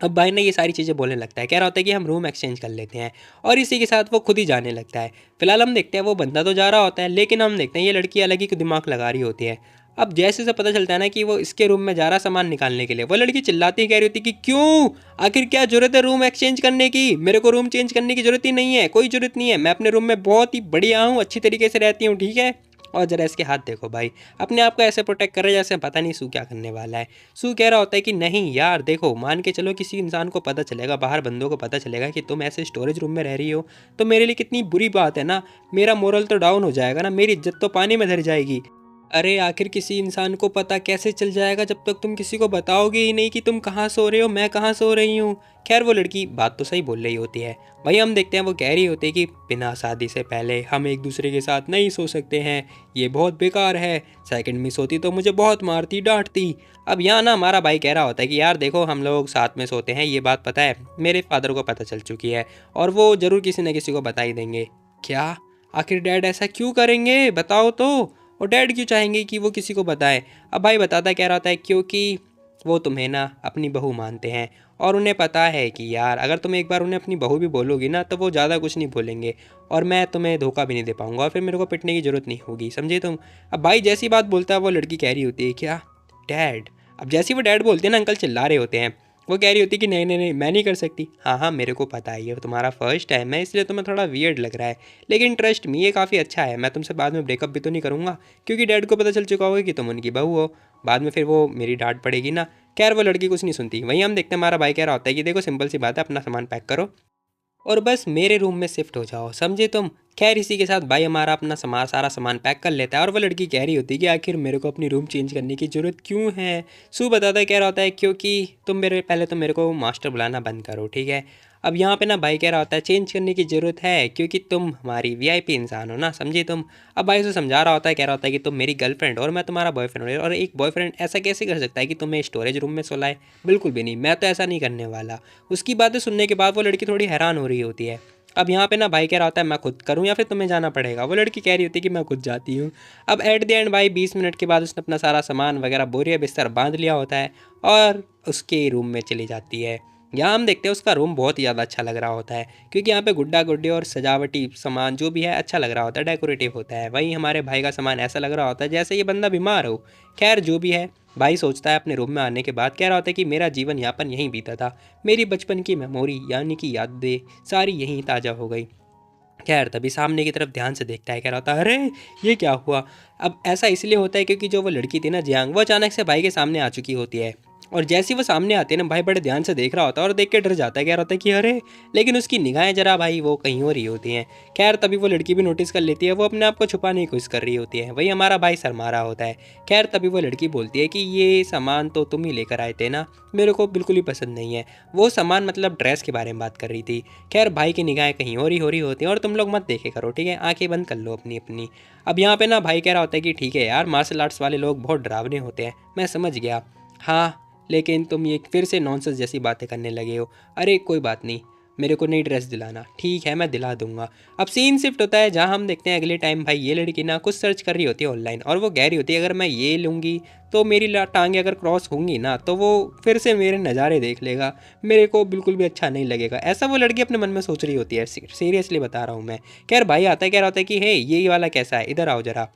अब भाई ने ये सारी चीज़ें बोलने लगता है, कह रहा होता है कि हम रूम एक्सचेंज कर लेते हैं। और इसी के साथ वो खुद ही जाने लगता है। फिलहाल हम देखते हैं वो बंदा तो जा रहा होता है, लेकिन हम देखते हैं ये लड़की अलग ही दिमाग लगा रही होती है। अब जैसे से पता चलता है ना कि वो इसके रूम में जा रहा सामान निकालने के लिए, वो लड़की चिल्लाती कह रही होती कि क्यों, आखिर क्या जरूरत है रूम एक्सचेंज करने की, मेरे को रूम चेंज करने की जरूरत ही नहीं है, कोई जरूरत नहीं है, मैं अपने रूम में बहुत ही बढ़िया हूँ, अच्छी तरीके से रहती हूँ, ठीक है। और ज़रा इसके हाथ देखो भाई, अपने आप को ऐसे प्रोटेक्ट कर रहे जैसे पता नहीं सू क्या करने वाला है। सू कह रहा होता है कि नहीं यार देखो, मान के चलो किसी इंसान को पता चलेगा, बाहर बंदों को पता चलेगा कि तुम ऐसे स्टोरेज रूम में रह रही हो, तो मेरे लिए कितनी बुरी बात है ना, मेरा मोरल तो डाउन हो जाएगा ना, मेरी इज्जत तो पानी में धर जाएगी। अरे आखिर किसी इंसान को पता कैसे चल जाएगा जब तक तुम किसी को बताओगे ही नहीं कि तुम कहाँ सो रहे हो, मैं कहाँ सो रही हूँ। खैर वो लड़की बात तो सही बोल रही होती है। वहीं हम देखते हैं वो कह रही होती है कि बिना शादी से पहले हम एक दूसरे के साथ नहीं सो सकते हैं, ये बहुत बेकार है, सेकंड मिस होती तो मुझे बहुत मारती डांटती। अब यहाँ ना हमारा भाई कह रहा होता है कि यार देखो हम लोग साथ में सोते हैं, ये बात पता है, मेरे फादर को पता चल चुकी है और वो ज़रूर किसी न किसी को बता ही देंगे। क्या आखिर डैड ऐसा क्यों करेंगे बताओ तो, और डैड क्यों चाहेंगे कि वो किसी को बताए। अब भाई बताता कह रहा होता है क्योंकि वो तुम्हें ना अपनी बहू मानते हैं और उन्हें पता है कि यार अगर तुम एक बार उन्हें अपनी बहू भी बोलोगी ना तो वो ज़्यादा कुछ नहीं बोलेंगे और मैं तुम्हें धोखा भी नहीं दे पाऊंगा और फिर मेरे को पिटने की ज़रूरत नहीं होगी, समझे तुम। अब भाई जैसी बात बोलता है वो लड़की कह रही होती है क्या डैड। अब जैसी वो डैड बोलते हैं ना, अंकल चिल्ला रहे होते हैं, वो कह रही होती है कि नहीं नहीं नहीं मैं नहीं कर सकती। हाँ मेरे को पता है ये तुम्हारा फर्स्ट टाइम है इसलिए तुम्हें थोड़ा वियर्ड लग रहा है, लेकिन ट्रस्ट मी ये काफ़ी अच्छा है, मैं तुमसे बाद में ब्रेकअप भी तो नहीं करूँगा क्योंकि डैड को पता चल चुका होगा कि तुम उनकी बहू हो, बाद में फिर वो मेरी डांट पड़ेगी ना। खैर वो लड़की कुछ नहीं सुनती। वहीं हम देखते हैं हमारा भाई कह रहा होता है कि देखो सिंपल सी बात है, अपना सामान पैक करो और बस मेरे रूम में शिफ्ट हो जाओ, समझे तुम। खैर इसी के साथ भाई हमारा अपना सारा सामान पैक कर लेता है और वो लड़की कह रही होती है कि आखिर मेरे को अपनी रूम चेंज करने की ज़रूरत क्यों है। सू बताता है, कह रहा होता है क्योंकि तुम मेरे को मास्टर बुलाना बंद करो, ठीक है। अब यहाँ पे ना भाई कह रहा होता है चेंज करने की ज़रूरत है क्योंकि तुम हमारी वीआईपी इंसान हो ना, समझे तुम। अब भाई उसे समझा रहा होता है, कह रहा होता है कि तुम मेरी गर्लफ्रेंड और मैं तुम्हारा बॉयफ्रेंड हूँ और एक बॉयफ्रेंड ऐसा कैसे कर सकता है कि तुम्हें स्टोरेज रूम में सोलाए, बिल्कुल भी नहीं, मैं तो ऐसा नहीं करने वाला। उसकी बातें सुनने के बाद वो लड़की थोड़ी हैरान हो रही होती है। अब यहाँ पे ना भाई कह रहा होता है मैं खुद करूँ या फिर तुम्हें जाना पड़ेगा। वो लड़की कह रही होती है कि मैं खुद जाती हूँ। अब एट द एंड भाई 20 मिनट के बाद उसने अपना सारा सामान वगैरह बोरिया बिस्तर बांध लिया होता है और उसके रूम में चली जाती है। यहाँ हम देखते हैं उसका रूम बहुत ही ज़्यादा अच्छा लग रहा होता है क्योंकि यहाँ पे गुड्डा गुड्डी और सजावटी सामान जो भी है अच्छा लग रहा होता है, डेकोरेटिव होता है। वहीं हमारे भाई का सामान ऐसा लग रहा होता है जैसे ये बंदा बीमार हो। खैर जो भी है, भाई सोचता है अपने रूम में आने के बाद, कह रहा होता है कि मेरा जीवन यापन यहीं बीता था, मेरी बचपन की मेमोरी यानी कि यादें सारी यहीं ताज़ा हो गई। खैर तभी सामने की तरफ ध्यान से देखता है, कह रहा होता है अरे ये क्या हुआ। अब ऐसा इसलिए होता है क्योंकि जो वो लड़की थी ना जियांग, वो अचानक से भाई के सामने आ चुकी होती है और जैसे ही वो सामने आती है ना भाई बड़े ध्यान से देख रहा होता है और देख के डर जाता है, कह रहा होता है कि अरे, लेकिन उसकी निगाहें जरा भाई वो कहीं और ही होती हैं। खैर तभी वो लड़की भी नोटिस कर लेती है, वो अपने आप को छुपाने की कोशिश कर रही होती है, वही हमारा भाई शर्मा रहा होता है। खैर तभी वो लड़की बोलती है कि ये सामान तो तुम ही लेकर आए थे ना, मेरे को बिल्कुल ही पसंद नहीं है। वो सामान मतलब ड्रेस के बारे में बात कर रही थी। खैर भाई की निगाहें कहीं और ही हो रही होती हैं और तुम लोग मत देखे करो, ठीक है, आंखें बंद कर लो अपनी अपनी। अब यहाँ पे ना भाई कह रहा होता है कि ठीक है यार, मार्शल आर्ट्स वाले लोग बहुत डरावने होते हैं, मैं समझ गया। हाँ, लेकिन तुम ये फिर से नॉनसेंस जैसी बातें करने लगे हो। अरे कोई बात नहीं, मेरे को नई ड्रेस दिलाना, ठीक है मैं दिला दूंगा। अब सीन शिफ्ट होता है जहाँ हम देखते हैं अगले टाइम भाई ये लड़की ना कुछ सर्च कर रही होती है ऑनलाइन, और वो कह रही होती है अगर मैं ये लूँगी तो मेरी टांगें अगर क्रॉस होंगी ना तो वो फिर से मेरे नज़ारे देख लेगा, मेरे को बिल्कुल भी अच्छा नहीं लगेगा। ऐसा वो लड़की अपने मन में सोच रही होती है, सीरियसली बता रहा हूँ मैं। खैर भाई आता है, कह रहा होता है कि हे ये वाला कैसा है, इधर आओ जरा।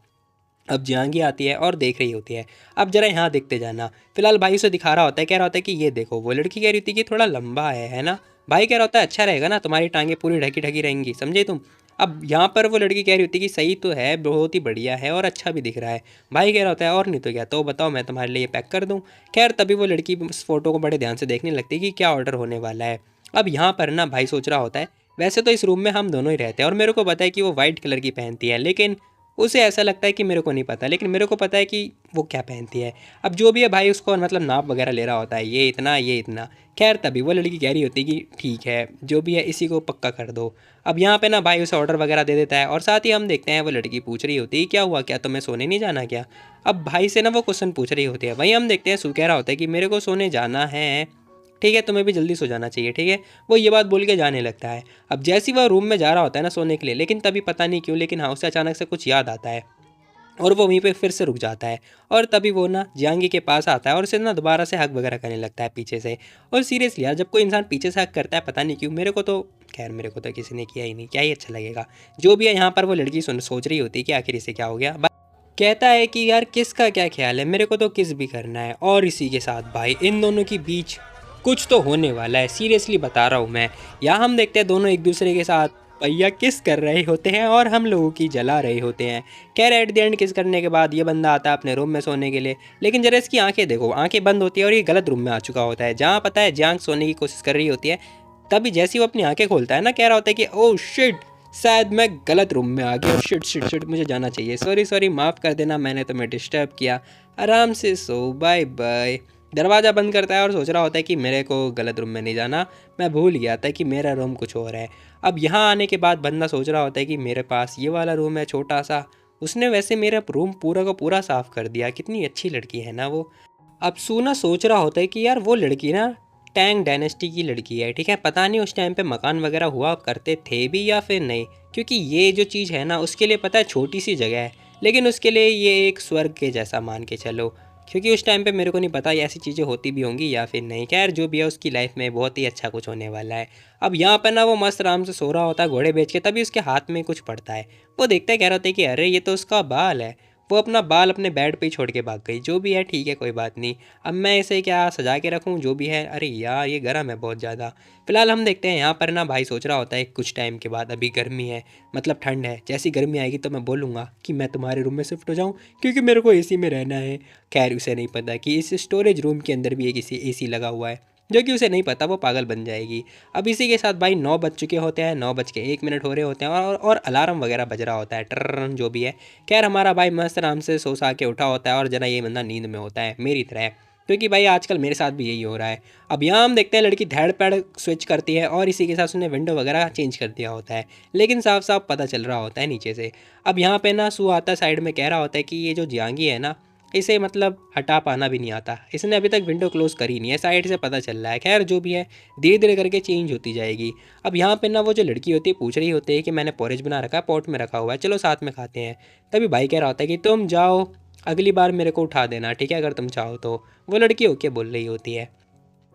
अब जहांगीर आती है और देख रही होती है। अब जरा यहाँ देखते जाना। फिलहाल भाई उसे दिखा रहा होता है, कह रहा होता है कि ये देखो। वो लड़की कह रही थी कि थोड़ा लंबा है ना। भाई कह रहा होता है अच्छा रहेगा ना, तुम्हारी टांगें पूरी ढकी ढकी रहेंगी, समझे तुम। अब यहाँ पर वो लड़की कह रही होती है कि सही तो है, बहुत ही बढ़िया है और अच्छा भी दिख रहा है। भाई कह रहा होता है और नहीं तो क्या, तो बताओ मैं तुम्हारे लिए पैक कर दूँ। खैर तभी वो लड़की इस फोटो को बड़े ध्यान से देखने लगती है कि क्या ऑर्डर होने वाला है। अब यहाँ पर ना भाई सोच रहा होता है वैसे तो इस रूम में हम दोनों ही रहते हैं और मेरे को पता है कि वो वाइट कलर की पहनती है, लेकिन उसे ऐसा लगता है कि मेरे को नहीं पता, लेकिन मेरे को पता है कि वो क्या पहनती है। अब जो भी है भाई उसको मतलब नाप वगैरह ले रहा होता है, ये इतना ये इतना। खैर तभी वो लड़की कह रही होती है कि ठीक है जो भी है इसी को पक्का कर दो। अब यहाँ पे ना भाई उसे ऑर्डर वगैरह दे देता है और साथ ही हम देखते हैं वो लड़की पूछ रही होती है क्या हुआ, क्या तुम्हें सोने नहीं जाना क्या। अब भाई से ना वो क्वेश्चन पूछ रही होती है, वहीं हम देखते हैं सू कह रहा होता है कि मेरे को सोने जाना है, ठीक है तुम्हें भी जल्दी सो जाना चाहिए, ठीक है। वो ये बात बोल के जाने लगता है। अब जैसे ही वह रूम में जा रहा होता है ना सोने के लिए, लेकिन तभी पता नहीं क्यों, लेकिन हाँ उसे अचानक से कुछ याद आता है और वो वहीं पे फिर से रुक जाता है। और तभी वो ना जहांगीर के पास आता है और उसे ना दोबारा से हक वगैरह करने लगता है पीछे से। और सीरियसली यार जब कोई इंसान पीछे से हक करता है पता नहीं क्यों, मेरे को तो खैर मेरे को तो किसी ने किया ही नहीं, क्या ही अच्छा लगेगा। जो भी है यहाँ पर वो लड़की सोच रही होती है कि आखिर इसे क्या हो गया। कहता है कि यार किसका क्या ख्याल है, मेरे को तो किस भी करना है। और इसी के साथ भाई इन दोनों के बीच कुछ तो होने वाला है, सीरियसली बता रहा हूँ मैं। यहाँ हम देखते हैं दोनों एक दूसरे के साथ भैया किस कर रहे होते हैं और हम लोगों की जला रहे होते हैं। खैर एट द एंड किस करने के बाद ये बंदा आता है अपने रूम में सोने के लिए, लेकिन जरा इसकी आंखें देखो, आंखें बंद होती है और ये गलत रूम में आ चुका होता है जहाँ पता है जियांग सोने की कोशिश कर रही होती है। तभी जैसे ही वो अपनी आंखें खोलता है ना कह रहा होता है कि ओह शिट, शायद मैं गलत रूम में आ गया, शिट शिट शिट मुझे जाना चाहिए, सॉरी सॉरी माफ़ कर देना मैंने तुम्हें डिस्टर्ब किया, आराम से सो, बाय बाय। दरवाज़ा बंद करता है और सोच रहा होता है कि मेरे को गलत रूम में नहीं जाना, मैं भूल गया था कि मेरा रूम कुछ और है। अब यहाँ आने के बाद बंदा सोच रहा होता है कि मेरे पास ये वाला रूम है छोटा सा, उसने वैसे मेरा रूम पूरा का पूरा साफ़ कर दिया, कितनी अच्छी लड़की है ना वो। अब सूना सोच रहा होता है कि यार वो लड़की ना टैंग डायनेस्टी की लड़की है, ठीक है, पता नहीं उस टाइम पे मकान वगैरह हुआ करते थे भी या फिर नहीं, क्योंकि ये जो चीज़ है ना उसके लिए पता है छोटी सी जगह है, लेकिन उसके लिए ये एक स्वर्ग के जैसा मान के चलो। क्योंकि उस टाइम पे मेरे को नहीं पता ये ऐसी चीज़ें होती भी होंगी या फिर नहीं। खैर जो भी है उसकी लाइफ में बहुत ही अच्छा कुछ होने वाला है। अब यहाँ पर ना वो मस्त आराम से सो रहा होता है घोड़े बेच के, तभी उसके हाथ में कुछ पड़ता है। वो देखता है, कह रहा होता है कि अरे ये तो उसका बाल है। वो अपना बाल अपने बेड पे ही छोड़ के भाग गई। जो भी है ठीक है कोई बात नहीं, अब मैं इसे क्या सजा के रखूँ, जो भी है। अरे यार ये गर्म है बहुत ज़्यादा। फिलहाल हम देखते हैं यहाँ पर ना भाई सोच रहा होता है कुछ टाइम के बाद, अभी गर्मी है मतलब ठंड है, जैसी गर्मी आएगी तो मैं बोलूँगा कि मैं तुम्हारे रूम में शिफ्ट हो जाऊँ क्योंकि मेरे को एसी में रहना है। खैर उसे नहीं पता कि इस स्टोरेज रूम के अंदर भी एक एसी लगा हुआ है, जो कि उसे नहीं पता, वो पागल बन जाएगी। अब इसी के साथ भाई 9 बज चुके होते हैं, 9:01 हो रहे होते हैं और अलार्म वगैरह बज रहा होता है टर्रन जो भी है। खैर हमारा भाई मस्त आराम से सो सा के उठा होता है और जना ये बंदा नींद में होता है मेरी तरह, क्योंकि भाई आजकल मेरे साथ भी यही हो रहा है। अब यहाँ हम देखते हैं लड़की धैड़ पैड़ स्विच करती है और इसी के साथ उसने विंडो वगैरह चेंज कर दिया होता है, लेकिन साफ साफ पता चल रहा होता है नीचे से। अब यहाँ पे ना सू आता साइड में, कह रहा होता है कि ये जो जियांगी है ना इसे मतलब हटा पाना भी नहीं आता, इसने अभी तक विंडो क्लोज करी नहीं है, साइड से पता चल रहा है। खैर जो भी है धीरे धीरे करके चेंज होती जाएगी। अब यहाँ पे ना वो जो लड़की होती है पूछ रही होती है कि मैंने पोरेज बना रखा है, पॉट में रखा हुआ है, चलो साथ में खाते हैं। तभी भाई कह रहा होता है कि तुम जाओ, अगली बार मेरे को उठा देना, ठीक है, अगर तुम चाहो तो। वो लड़की ओके बोल रही होती है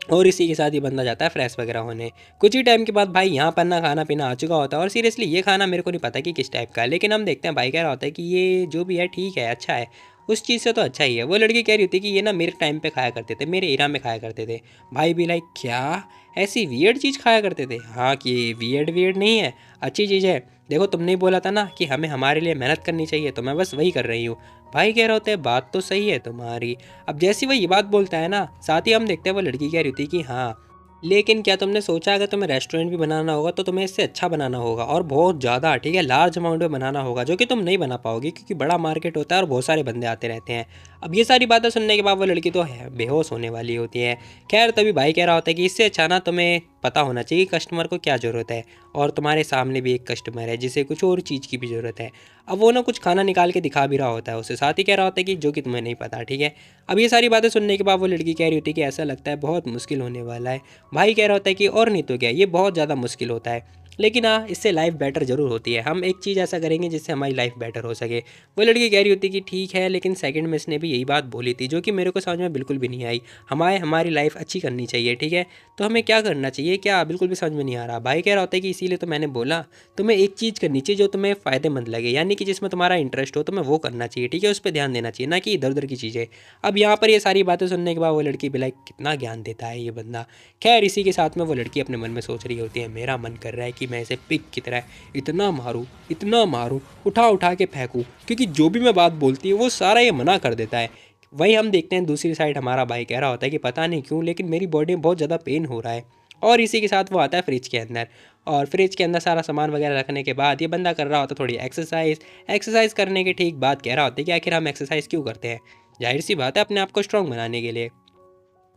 और इसी के साथ ही बंदा जाता है फ्रेश वगैरह होने। कुछ ही टाइम के बाद भाई यहाँ पर ना खाना पीना आ चुका होता है और सीरियसली ये खाना मेरे को नहीं पता कि किस टाइप का है, लेकिन हम देखते हैं भाई कह रहा होता है कि ये जो भी है ठीक है, अच्छा है, उस चीज़ से तो अच्छा ही है। वो लड़की कह रही होती है कि ये ना मेरे टाइम पे खाया करते थे, मेरे इरा में खाया करते थे। भाई भी लाइक क्या ऐसी वियर्ड चीज़ खाया करते थे। हाँ कि ये वियर्ड वियर्ड नहीं है, अच्छी चीज़ है। देखो तुमने ही बोला था ना कि हमें हमारे लिए मेहनत करनी चाहिए, तो मैं बस वही कर रही हूँ। भाई कह रहे होते हैं बात तो सही है तुम्हारी। अब जैसी वो ये बात बोलता है ना, साथ ही हम देखते हैं वो लड़की कह रही थी कि हाँ, लेकिन क्या तुमने सोचा अगर तुम्हें रेस्टोरेंट भी बनाना होगा तो तुम्हें इससे अच्छा बनाना होगा और बहुत ज़्यादा, ठीक है, लार्ज अमाउंट में बनाना होगा, जो कि तुम नहीं बना पाओगे क्योंकि बड़ा मार्केट होता है और बहुत सारे बंदे आते रहते हैं। अब ये सारी बातें सुनने के बाद वो लड़की तो बेहोश होने वाली होती है। खैर तभी भाई कह रहा होता है कि इससे अच्छा ना तुम्हें पता होना चाहिए कस्टमर को क्या ज़रूरत है, और तुम्हारे सामने भी एक कस्टमर है जिसे कुछ और चीज़ की भी ज़रूरत है। अब वो ना कुछ खाना निकाल के दिखा भी रहा होता है उसे, साथ ही कह रहा होता है कि जो कि तुम्हें नहीं पता, ठीक है। अब ये सारी बातें सुनने के बाद वो लड़की कह रही होती है कि ऐसा लगता है बहुत मुश्किल होने वाला है। भाई कह रहा होता है कि और नहीं तो क्या, ये बहुत ज़्यादा मुश्किल होता है, लेकिन हाँ इससे लाइफ बेटर ज़रूर होती है। हम एक चीज़ ऐसा करेंगे जिससे हमारी लाइफ बेटर हो सके। वो लड़की कह रही होती है कि ठीक है, लेकिन सेकंड में इसने भी यही बात बोली थी जो कि मेरे को समझ में बिल्कुल भी नहीं आई। हमारी लाइफ अच्छी करनी चाहिए, ठीक है, तो हमें क्या करना चाहिए, क्या बिल्कुल भी समझ में नहीं आ रहा। भाई कह रहा होता है कि इसीलिए तो मैंने बोला तुम्हें एक चीज़ करनी चाहिए जो तुम्हें फ़ायदेमंद लगे, यानी कि जिसमें तुम्हारा इंटरेस्ट हो तुम्हें वो करना चाहिए, ठीक है, उस पर ध्यान देना चाहिए, ना कि इधर उधर की चीज़ें। अब यहाँ पर ये सारी बातें सुनने के बाद वो लड़की भी लाइक कितना ज्ञान देता है ये बंदा। खैर इसी के साथ में वो लड़की अपने मन में सोच रही होती है, मेरा मन कर रहा है कि मैं इसे पिग की तरह इतना मारूं, उठा उठा के फेंकूं, क्योंकि जो भी मैं बात बोलती है वो सारा ये मना कर देता है। वही हम देखते हैं दूसरी साइड हमारा भाई कह रहा होता है कि पता नहीं क्यों लेकिन मेरी बॉडी में बहुत ज़्यादा पेन हो रहा है। और इसी के साथ वो आता है फ्रिज के अंदर, और फ्रिज के अंदर सारा सामान वगैरह रखने के बाद ये बंदा कर रहा होता है थोड़ी एक्सरसाइज करने के ठीक बाद कह रहा होता है कि आखिर हम एक्सरसाइज क्यों करते हैं, जाहिर सी बात है अपने आप को स्ट्रॉन्ग बनाने के लिए।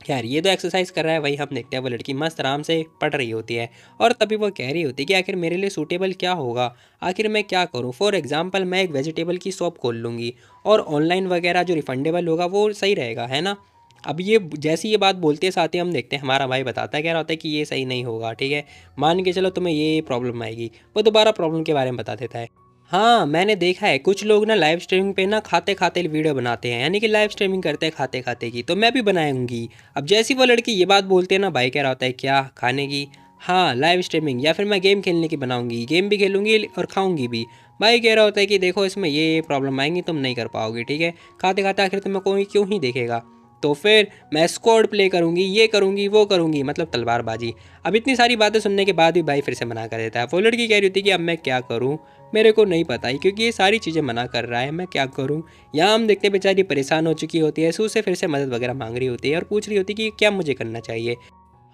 यार ये तो एक्सरसाइज कर रहा है। वही हम देखते हैं वो लड़की मस्त आराम से पढ़ रही होती है, और तभी वो कह रही होती है कि आखिर मेरे लिए सूटेबल क्या होगा, आखिर मैं क्या करूं। फॉर एग्जांपल मैं एक वेजिटेबल की शॉप खोल लूँगी और ऑनलाइन वगैरह जो रिफंडेबल होगा वो सही रहेगा, है ना। अब ये जैसी ये बात बोलते हैं साथ ही हम देखते हैं हमारा भाई बताता है, कह रहा होता है कि ये सही नहीं होगा, ठीक है, मान के चलो तुम्हें ये प्रॉब्लम आएगी। वो दोबारा प्रॉब्लम के बारे में बता देता है। हाँ मैंने देखा है कुछ लोग ना लाइव स्ट्रीमिंग पे ना खाते खाते वीडियो बनाते हैं, यानी कि लाइव स्ट्रीमिंग करते हैं खाते खाते की, तो मैं भी बनाऊंगी। अब जैसी वो लड़की ये बात बोलती है ना, भाई कह रहा होता है क्या खाने की, हाँ लाइव स्ट्रीमिंग, या फिर मैं गेम खेलने की बनाऊंगी, गेम भी खेलूंगी और खाऊंगी भी। भाई कह रहा होता है कि देखो इसमें ये प्रॉब्लम आएंगी, तुम नहीं कर पाओगे, ठीक है, खाते खाते आखिर तुम्हें कोई क्यों ही देखेगा। तो फिर मैं स्क्वाड प्ले करूंगी, ये करूंगी वो करूंगी, मतलब तलवारबाजी। अब इतनी सारी बातें सुनने के बाद भी भाई फिर से मना कर देता है। वो लड़की कह रही थी कि अब मैं क्या करूं, मेरे को नहीं पता ही, क्योंकि ये सारी चीज़ें मना कर रहा है, मैं क्या करूं। यहाँ हम देखते बेचारी परेशान हो चुकी होती है, सू से फिर से मदद वगैरह मांग रही होती है और पूछ रही होती है कि क्या मुझे करना चाहिए।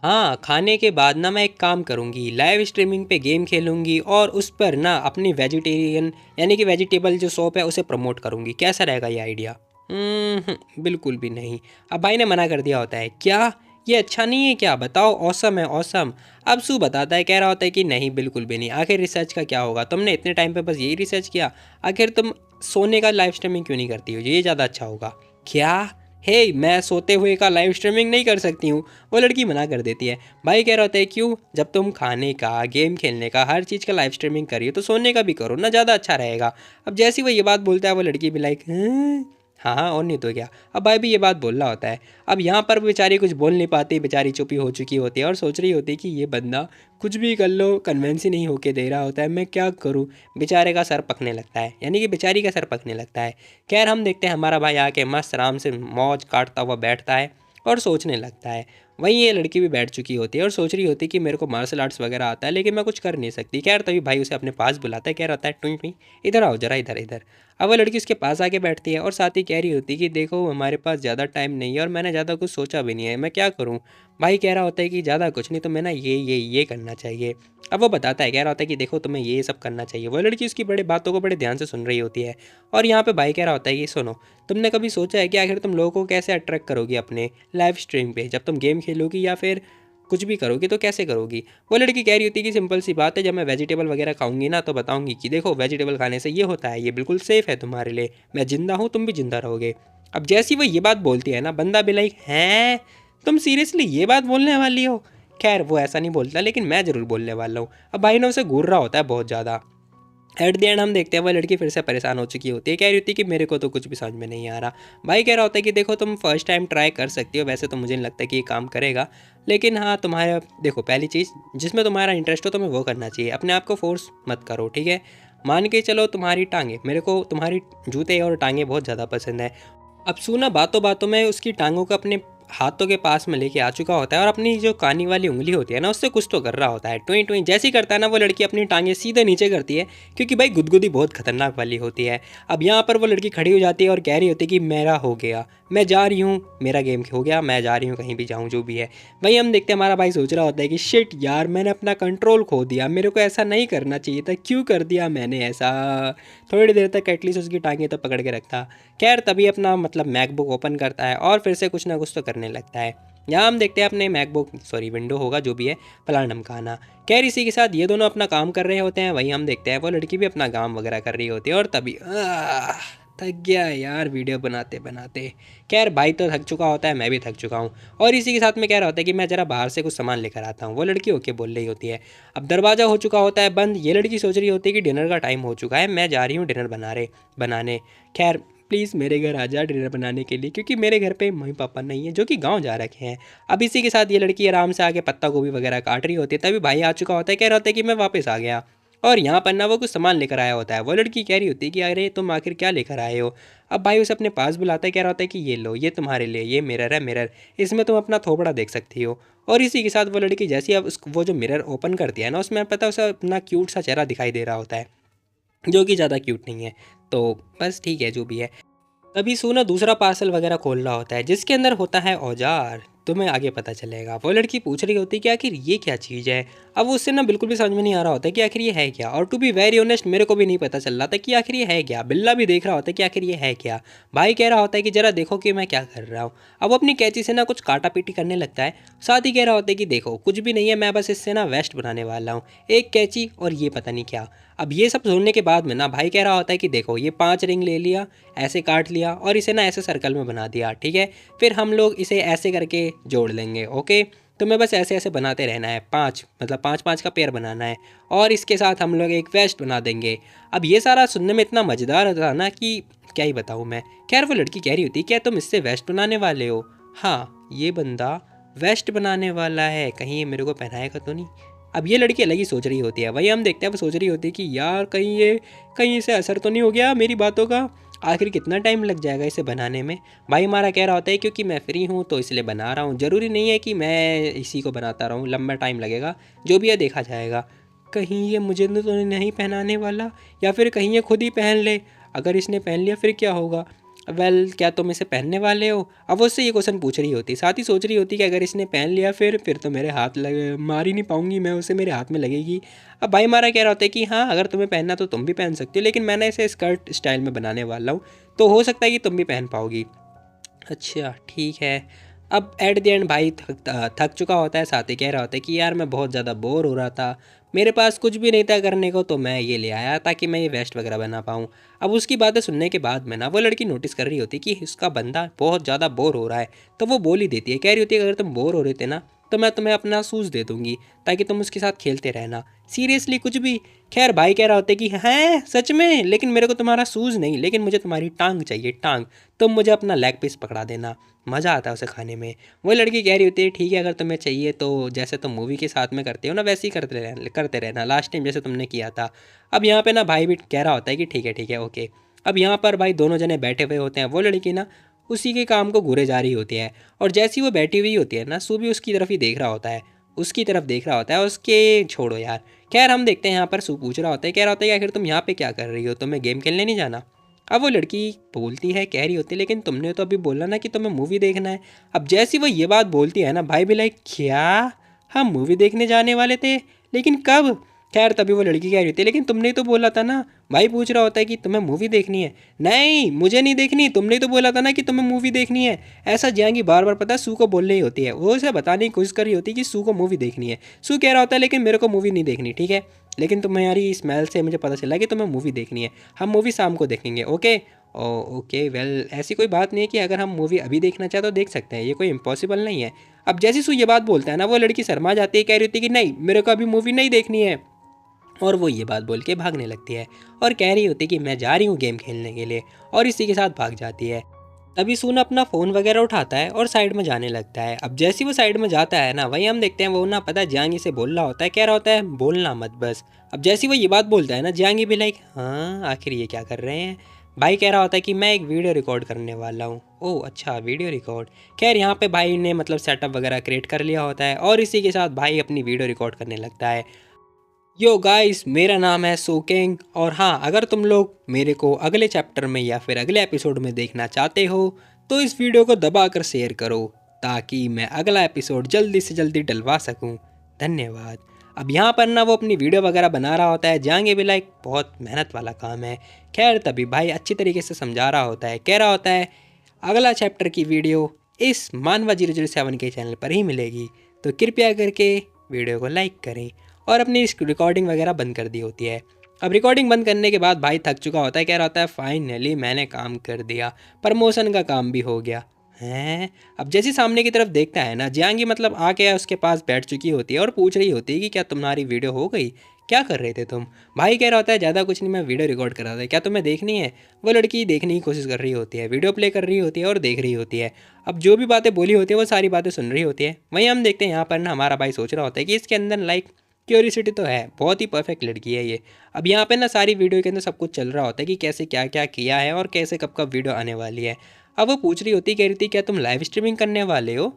हाँ खाने के बाद ना मैं एक काम करूँगी, लाइव स्ट्रीमिंग पे गेम खेलूँगी और उस पर ना अपनी वेजिटेरियन यानी कि वेजिटेबल जो शॉप है उसे प्रमोट करूँगी। कैसा रहेगा ये आइडिया? बिल्कुल भी नहीं। अब भाई ने मना कर दिया होता है, क्या ये अच्छा नहीं है क्या, बताओ, ऑसम है ऑसम। अब सू बताता है, कह रहा होता है कि नहीं बिल्कुल भी नहीं, आखिर रिसर्च का क्या होगा, तुमने इतने टाइम पे बस यही रिसर्च किया, आखिर तुम सोने का लाइव स्ट्रीमिंग क्यों नहीं करती हो, ये ज़्यादा अच्छा होगा। क्या, हे मैं सोते हुए का लाइव स्ट्रीमिंग नहीं कर सकती हूँ, वो लड़की मना कर देती है। भाई कह रहा होता है क्यों, जब तुम खाने का, गेम खेलने का, हर चीज़ का लाइव स्ट्रीमिंग करिए तो सोने का भी करो ना, ज़्यादा अच्छा रहेगा। अब जैसी वो ये बात बोलता है वो लड़की भी लाइक हाँ हाँ और नहीं तो क्या। अब भाई भी ये बात बोल रहा होता है। अब यहाँ पर बेचारी कुछ बोल नहीं पाती, बेचारी चुपी हो चुकी होती है और सोच रही होती है कि ये बंदा कुछ भी कर लो कन्वेंस ही नहीं होके दे रहा होता है, मैं क्या करूँ। बेचारे का सर पकने लगता है, यानी कि बेचारी का सर पकने लगता है। खैर हम देखते हैं हमारा भाई आके मस्त आराम से मौज काटता हुआ बैठता है और सोचने लगता है। वहीं ये लड़की भी बैठ चुकी होती है और सोच रही होती है कि मेरे को मार्शल आर्ट्स वगैरह आता है लेकिन मैं कुछ कर नहीं सकती। खैर तभी भाई उसे अपने पास बुलाता है, कह रहा होता है टुई टुई इधर आओ जरा, इधर इधर। अब वो लड़की उसके पास आके बैठती है और साथ ही कह रही होती है कि देखो हमारे पास ज़्यादा टाइम नहीं है और मैंने ज़्यादा कुछ सोचा भी नहीं है, मैं क्या करूँ। भाई कह रहा होता है कि ज़्यादा कुछ नहीं, तो मैं ना ये करना चाहिए। अब वो बताता है, कह रहा होता है कि देखो तुम्हें ये सब करना चाहिए। वो लड़की उसकी बड़े बातों को बड़े ध्यान से सुन रही होती है। और यहाँ पे भाई कह रहा होता है कि सुनो, तुमने कभी सोचा है कि आखिर तुम लोगों को कैसे अट्रैक्ट करोगी अपने लाइव स्ट्रीम पे, जब तुम गेम खेलोगी या फिर कुछ भी करोगी तो कैसे करोगी। वो लड़की कह रही होती है कि सिंपल सी बात है, जब मैं वेजिटेबल वगैरह खाऊंगी ना तो बताऊंगी कि देखो वेजिटेबल खाने से ये होता है, ये बिल्कुल सेफ़ है तुम्हारे लिए, मैं जिंदा हूँ तुम भी जिंदा रहोगे। अब जैसी वो ये बात बोलती है ना, बंदा भी लाइक हैं तुम सीरियसली ये बात बोलने वाली हो। खैर वो ऐसा नहीं बोलता लेकिन मैं ज़रूर बोलने वाला हूँ। अब भाई ने उसे घूर रहा होता है बहुत ज़्यादा। एट द एंड हम देखते हैं वह लड़की फिर से परेशान हो चुकी होती है, कह रही होती है कि मेरे को तो कुछ भी समझ में नहीं आ रहा। भाई कह रहा होता है कि देखो तुम फर्स्ट टाइम ट्राई कर सकती हो, वैसे तो मुझे नहीं लगता कि ये काम करेगा, लेकिन हाँ तुम्हारा देखो पहली चीज़ जिसमें तुम्हारा इंटरेस्ट हो तुम्हें वो करना चाहिए, अपने आप को फोर्स मत करो, ठीक है। मान के चलो तुम्हारी टांगे, मेरे को तुम्हारी जूते और टांगे बहुत ज़्यादा पसंद है। अब सुना बातों बातों में उसकी टांगों का अपने हाथों के पास में लेके आ चुका होता है और अपनी जो कानी वाली उंगली होती है ना उससे कुछ तो कर रहा होता है। टुई टुई जैसे ही करता है ना वो लड़की अपनी टांगें सीधे नीचे करती है, क्योंकि भाई गुदगुदी बहुत खतरनाक वाली होती है। अब यहाँ पर वो लड़की खड़ी हो जाती है और कह रही होती है कि मेरा हो गया, मैं जा रही हूँ, मेरा गेम हो गया, मैं जा रही हूँ कहीं भी जाऊँ जो भी है। भाई हम देखते हैं हमारा भाई सोच रहा होता है कि शिट यार, मैंने अपना कंट्रोल खो दिया, मेरे को ऐसा नहीं करना चाहिए था, क्यों कर दिया मैंने ऐसा। थोड़ी देर तक एटलीस्ट उसकी टांगें तो पकड़ के रखता। खैर तभी अपना मतलब मैकबुक ओपन करता है और फिर से कुछ ना कुछ तो करने लगता है। यहाँ हम देखते हैं अपने मैकबुक विंडो होगा जो भी है, फलाना ढमकाना। खैर इसी के साथ ये दोनों अपना काम कर रहे होते हैं। वहीं हम देखते हैं वो लड़की भी अपना काम वगैरह कर रही होती है और तभी थक गया यार वीडियो बनाते बनाते। खैर भाई तो थक चुका होता है, मैं भी थक चुका हूँ और इसी के साथ में कह रहा होता है कि मैं ज़रा बाहर से कुछ सामान लेकर आता हूँ। वो लड़की होके बोल रही होती है। अब दरवाज़ा हो चुका होता है बंद। ये लड़की सोच रही होती है कि डिनर का टाइम हो चुका है, मैं जा रही हूँ डिनर बनाने। खैर प्लीज़ मेरे घर आ जा डिनर बनाने के लिए, क्योंकि मेरे घर पे मम्मी पापा नहीं है जो कि गांव जा रखे हैं। अब इसी के साथ ये लड़की आराम से आके पत्ता गोभी वगैरह काट रही होती है। तभी भाई आ चुका होता है, कह रहा होता है कि मैं वापस आ गया और यहाँ पर ना वो कुछ सामान लेकर आया होता है। वो लड़की कह रही होती है कि अरे तुम आखिर क्या लेकर आए हो। अब भाई उसे अपने पास बुलाता है, कह रहा होता है कि ये लो, ये तुम्हारे लिए, ये मिरर है मिरर, इसमें तुम अपना थोबड़ा देख सकती हो। और इसी के साथ वो लड़की जैसे ही अब वो जो मिरर ओपन करती है ना उसमें पता है उसे अपना क्यूट सा चेहरा दिखाई दे रहा होता है, जो कि ज़्यादा क्यूट नहीं है। तो बस ठीक है जो भी है। तभी सूना दूसरा पार्सल वगैरह खोल रहा होता है जिसके अंदर होता है औजार। तुम्हें आगे पता चलेगा। वो लड़की पूछ रही होती है कि आखिर ये क्या चीज़ है। अब उससे ना बिल्कुल भी समझ में नहीं आ रहा होता कि आखिर ये है क्या, और टू बी वेरी ऑनेस्ट मेरे को भी नहीं पता चल रहा था कि आखिर ये है क्या। बिल्ला भी देख रहा होता है कि आखिर ये है क्या। भाई कह रहा होता है कि ज़रा देखो कि मैं क्या कर रहा हूँ। अब अपनी कैंची से ना कुछ काटा पीटी करने लगता है। साथ ही कह रहा होता है कि देखो कुछ भी नहीं है, मैं बस इससे ना वेस्ट बनाने वाला हूँ, एक कैंची और ये पता नहीं क्या। अब ये सब सुनने के बाद में ना भाई कह रहा होता है कि देखो ये 5 रिंग ले लिया, ऐसे काट लिया और इसे ना ऐसे सर्कल में बना दिया, ठीक है। फिर हम लोग इसे ऐसे करके जोड़ लेंगे, ओके। तो मैं बस ऐसे ऐसे बनाते रहना है, 5 मतलब 5 का पेयर बनाना है और इसके साथ हम लोग एक वेस्ट बना देंगे। अब ये सारा सुनने में इतना मज़ेदार था ना कि क्या ही बताऊँ मैं। खैर वो लड़की कह रही होती क्या तुम इससे वेस्ट बनाने वाले हो। हाँ ये बंदा वेस्ट बनाने वाला है, कहीं ये मेरे को पहनाएगा तो नहीं। अब ये लड़की अलग ही सोच रही होती है। वही हम देखते हैं वो सोच रही होती है कि यार कहीं इसे असर तो नहीं हो गया मेरी बातों का, आखिर कितना टाइम लग जाएगा इसे बनाने में। भाई हमारा कह रहा होता है क्योंकि मैं फ्री हूँ तो इसलिए बना रहा हूँ, ज़रूरी नहीं है कि मैं इसी को बनाता रहूँ, लंबा टाइम लगेगा, जो भी है देखा जाएगा। कहीं ये मुझे तो नहीं पहनाने वाला, या फिर कहीं ये खुद ही पहन ले। अगर इसने पहन लिया फिर क्या होगा। वेल क्या तुम इसे पहनने वाले हो। अब वो उससे ये क्वेश्चन पूछ रही होती, साथ ही सोच रही होती कि अगर इसने पहन लिया फिर तो मेरे हाथ लगे, मार ही नहीं पाऊंगी मैं उसे, मेरे हाथ में लगेगी। अब भाई हमारा कह रहा होता है कि हाँ अगर तुम्हें पहनना तो तुम भी पहन सकती हो, लेकिन मैंने इसे स्कर्ट स्टाइल में बनाने वाला हूँ तो हो सकता है कि तुम भी पहन पाओगी। अच्छा ठीक है। अब एट द एंड भाई थक चुका होता है, साथ ही कह रहा होता है कि यार मैं बहुत ज़्यादा बोर हो रहा था, मेरे पास कुछ भी नहीं था करने को, तो मैं ये ले आया ताकि मैं ये वेस्ट वगैरह बना पाऊँ। अब उसकी बातें सुनने के बाद में ना वो लड़की नोटिस कर रही होती है कि उसका बंदा बहुत ज़्यादा बोर हो रहा है। तो वो बोल ही देती है, कह रही होती है अगर तुम बोर हो रहे थे ना तो मैं तुम्हें अपना शूज़ दे दूँगी ताकि तुम उसके साथ खेलते रहना। सीरियसली कुछ भी। खैर भाई कह रहा होता है कि हैं सच में, लेकिन मेरे को तुम्हारा शूज़ नहीं, लेकिन मुझे तुम्हारी टांग चाहिए, टांग। तुम मुझे अपना लेग पीस पकड़ा देना, मज़ा आता है उसे खाने में। वो लड़की कह रही होती है ठीक है अगर तुम्हें चाहिए तो जैसे तुम मूवी के साथ में करते हो ना वैसे ही करते रहना लास्ट टाइम जैसे तुमने किया था। अब यहाँ पे ना भाई भी कह रहा होता है कि ठीक है ओके। अब यहाँ पर भाई दोनों जने बैठे हुए होते हैं। वो लड़की ना उसी के काम को घूरे जा रही होती है और जैसी वो बैठी हुई होती है ना सू भी उसकी तरफ ही देख रहा होता है, उसकी तरफ देख रहा होता है उसके। छोड़ो यार। खैर हम देखते हैं यहाँ पर सू पूछ रहा होता है, कह रहा होता है कि आखिर तुम यहाँ पे क्या कर रही हो, तुम्हें गेम खेलने नहीं जाना। अब वो लड़की बोलती है, कह रही होती है लेकिन तुमने तो अभी बोला ना कि तुम्हें मूवी देखना है। अब जैसी वो ये बात बोलती है ना भाई भी लाइक क्या, हम मूवी देखने जाने वाले थे लेकिन कब। खैर तभी वो लड़की कह रही होती है लेकिन तुमने तो बोला था ना। भाई पूछ रहा होता है कि तुम्हें मूवी देखनी है। नहीं मुझे नहीं देखनी, तुमने तो बोला था ना कि तुम्हें मूवी देखनी है। ऐसा जियांगी बार बार पता है सू को बोल रही होती है, वो उसे बताने की कोशिश कर रही होती है कि सू को मूवी देखनी है। सू कह रहा होता है लेकिन मेरे को मूवी नहीं देखनी, ठीक है, लेकिन तुम्हारी स्मेल से मुझे पता चला कि तुम्हें मूवी देखनी है, हम मूवी शाम को देखेंगे, ओके। ओके वेल ऐसी कोई बात नहीं है कि अगर हम मूवी अभी देखना चाहे तो देख सकते हैं, ये कोई इम्पॉसिबल नहीं है। अब जैसी सू ये बात बोलता है ना वो लड़की शर्मा जाती है, कह रही होती है कि नहीं मेरे को अभी मूवी नहीं देखनी है। और वो ये बात बोल के भागने लगती है और कह रही होती है कि मैं जा रही हूँ गेम खेलने के लिए, और इसी के साथ भाग जाती है। तभी सून अपना फ़ोन वगैरह उठाता है और साइड में जाने लगता है। अब जैसे ही वो साइड में जाता है ना वहीं हम देखते हैं वो ना पता है जियांगी से बोल रहा होता है, कह रहा होता है बोलना मत बस। अब जैसे ही वो ये बात बोलता है ना जियांगी भी लाइक हाँ आखिर ये क्या कर रहे हैं। भाई कह रहा होता है कि मैं एक वीडियो रिकॉर्ड करने वाला हूँ। ओह अच्छा, वीडियो रिकॉर्ड। खैर यहाँ पे भाई ने मतलब सेटअप वगैरह क्रिएट कर लिया होता है और इसी के साथ भाई अपनी वीडियो रिकॉर्ड करने लगता है। यो गाइस, मेरा नाम है सोकिंग और हाँ, अगर तुम लोग मेरे को अगले चैप्टर में या फिर अगले एपिसोड में देखना चाहते हो तो इस वीडियो को दबाकर शेयर करो ताकि मैं अगला एपिसोड जल्दी से जल्दी डलवा सकूं। धन्यवाद। अब यहाँ पर ना वो अपनी वीडियो वगैरह बना रहा होता है। जाएंगे भी लाइक बहुत मेहनत वाला काम है। खैर तभी भाई अच्छी तरीके से समझा रहा होता है, कह रहा होता है अगला चैप्टर की वीडियो इस मानवा 007 के चैनल पर ही मिलेगी, तो कृपया करके वीडियो को लाइक करें। और अपनी रिकॉर्डिंग वगैरह बंद कर दी होती है। अब रिकॉर्डिंग बंद करने के बाद भाई थक चुका होता है, कह रहा होता है फाइनली मैंने काम कर दिया, प्रमोशन का काम भी हो गया। हैं अब जैसे सामने की तरफ देखता है ना, जियांगी मतलब आके उसके पास बैठ चुकी होती है और पूछ रही होती है कि क्या तुम्हारी वीडियो हो गई, क्या कर रहे थे तुम। भाई कह रहा होता है ज़्यादा कुछ नहीं, मैं वीडियो रिकॉर्ड कर रहा था, क्या तुम्हें देखनी है। वो लड़की देखने की कोशिश कर रही होती है, वीडियो प्ले कर रही होती है और देख रही होती है। अब जो भी बातें बोली होती है वो सारी बातें सुन रही होती है। वहीं हम देखते हैं यहाँ पर ना हमारा भाई सोच रहा होता है कि इसके अंदर लाइक क्यूरियोसिटी तो है, बहुत ही परफेक्ट लड़की है ये। अब यहाँ पे ना सारी वीडियो के अंदर सब कुछ चल रहा होता है कि कैसे क्या क्या किया है और कैसे कब कब वीडियो आने वाली है। अब वो पूछ रही होती, कह रही थी क्या तुम लाइव स्ट्रीमिंग करने वाले हो।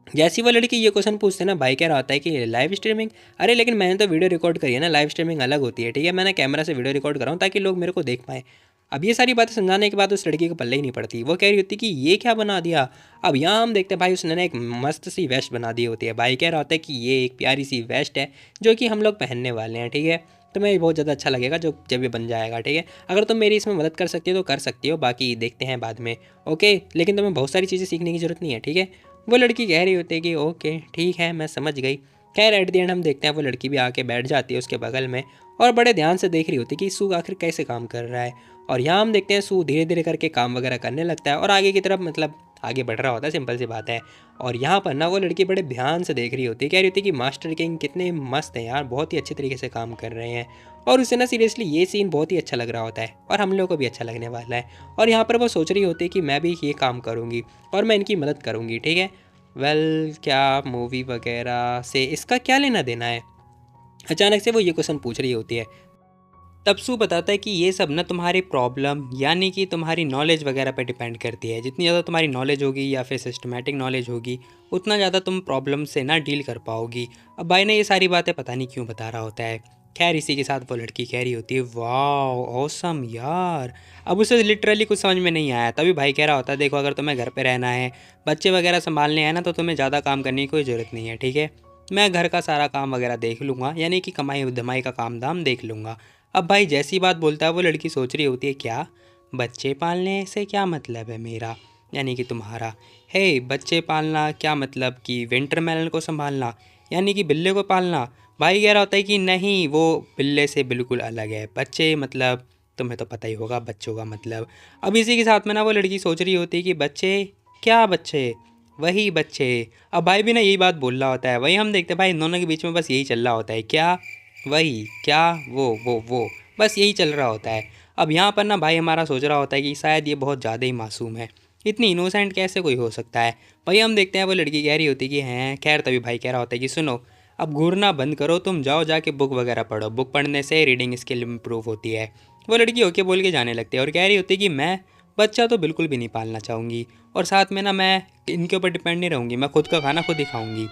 जैसी वो लड़की ये क्वेश्चन पूछते ना, भाई कह रहा होता है कि लाइव स्ट्रीमिंग, अरे लेकिन मैंने तो वीडियो रिकॉर्ड करी है ना, लाइव स्ट्रीमिंग अलग होती है, ठीक है, मैंने कैमरा से वीडियो रिकॉर्ड कर रहा हूँ ताकि लोग मेरे को देख पाएँ। अब ये सारी बातें समझाने के बाद उस लड़की को पल्ले ही नहीं पड़ती। वो कह रही होती कि ये क्या बना दिया। अब यहाँ हम देखते हैं भाई उसने ना एक मस्त सी वेस्ट बना दी होती है। भाई कह रहा होता है कि ये एक प्यारी सी वेस्ट है जो कि हम लोग पहनने वाले हैं, ठीक है, तुम्हें बहुत ज़्यादा अच्छा लगेगा जब ये बन जाएगा, ठीक है। अगर तुम मेरी इसमें मदद कर सकती हो तो कर सकती हो, बाकी देखते हैं बाद में, ओके, लेकिन तुम्हें बहुत सारी चीज़ें सीखने की ज़रूरत नहीं है, ठीक है। वो लड़की कह रही होती है कि ओके ठीक है, मैं समझ गई। खैर एट द एंड हम देखते हैं वो लड़की भी आके बैठ जाती है उसके बगल में और बड़े ध्यान से देख रही होती है कि सू आखिर कैसे काम कर रहा है। और यहाँ हम देखते हैं सू धीरे धीरे करके काम वगैरह करने लगता है और आगे की तरफ मतलब आगे बढ़ रहा होता है, सिंपल सी बात है। और यहाँ पर ना वो लड़की बड़े ध्यान से देख रही होती है, कह रही होती है कि मास्टर किंग कितने मस्त हैं यार, बहुत ही अच्छे तरीके से काम कर रहे हैं। और उसे ना सीरियसली ये सीन बहुत ही अच्छा लग रहा होता है और हम लोग को भी अच्छा लगने वाला है। और यहाँ पर वो सोच रही होती है कि मैं भी ये काम करूँगी और मैं इनकी मदद करूँगी, ठीक है। वेल क्या मूवी वगैरह से इसका क्या लेना देना है। अचानक से वो ये क्वेश्चन पूछ रही होती है। तब सू बताता है कि ये सब ना तुम्हारी प्रॉब्लम यानी कि तुम्हारी नॉलेज वगैरह पे डिपेंड करती है। जितनी ज़्यादा तुम्हारी नॉलेज होगी या फिर सिस्टमेटिक नॉलेज होगी उतना ज़्यादा तुम प्रॉब्लम से ना डील कर पाओगी। अब भाई ने ये सारी बातें पता नहीं क्यों बता रहा होता है। खैर इसी के साथ वो लड़की कह रही होती है वाह ऑसम यार। अब उसे लिटरली कुछ समझ में नहीं आया। तभी भाई कह रहा होता है देखो अगर तुम्हें घर पे रहना है, बच्चे वगैरह संभालने हैं ना, तो तुम्हें ज़्यादा काम करने की कोई ज़रूरत नहीं है, ठीक है। मैं घर का सारा काम वगैरह देख लूँगा, यानी कि कमाई धमाई का काम धाम देख लूँगा। अब भाई जैसी बात बोलता है वो लड़की सोच रही होती है क्या बच्चे पालने से क्या मतलब है मेरा, यानी कि तुम्हारा। हे बच्चे पालना क्या मतलब कि विंटर मेलन को संभालना, यानी कि बिल्ले को पालना। भाई कह रहा होता है कि नहीं, वो बिल्ले से बिल्कुल अलग है, बच्चे मतलब तुम्हें तो पता ही होगा बच्चों का मतलब। अब इसी के साथ में ना वो लड़की सोच रही होती है कि बच्चे क्या बच्चे, वही बच्चे। अब भाई भी ना यही बात बोल रहा होता है। वही हम देखते हैं भाई इन दोनों के बीच में बस यही चल रहा होता है, क्या वही क्या वो बस यही चल रहा होता है। अब यहाँ पर ना भाई हमारा सोच रहा होता है कि शायद ये बहुत ज़्यादा ही मासूम है, इतनी इनोसेंट कैसे कोई हो सकता है। भाई हम देखते हैं वो लड़की कह रही होती है कि हैं। खैर तभी भाई कह रहा होता है कि सुनो अब घूरना बंद करो, तुम जाओ जाके बुक वगैरह पढ़ो, बुक पढ़ने से रीडिंग स्किल इम्प्रूव होती है। वो लड़की ओके बोल के जाने लगती है और कह रही होती है कि मैं बच्चा तो बिल्कुल भी नहीं पालना चाहूँगी और साथ में ना मैं इनके ऊपर डिपेंड नहीं रहूँगी, मैं खुद का खाना खुद ही खाऊँगी।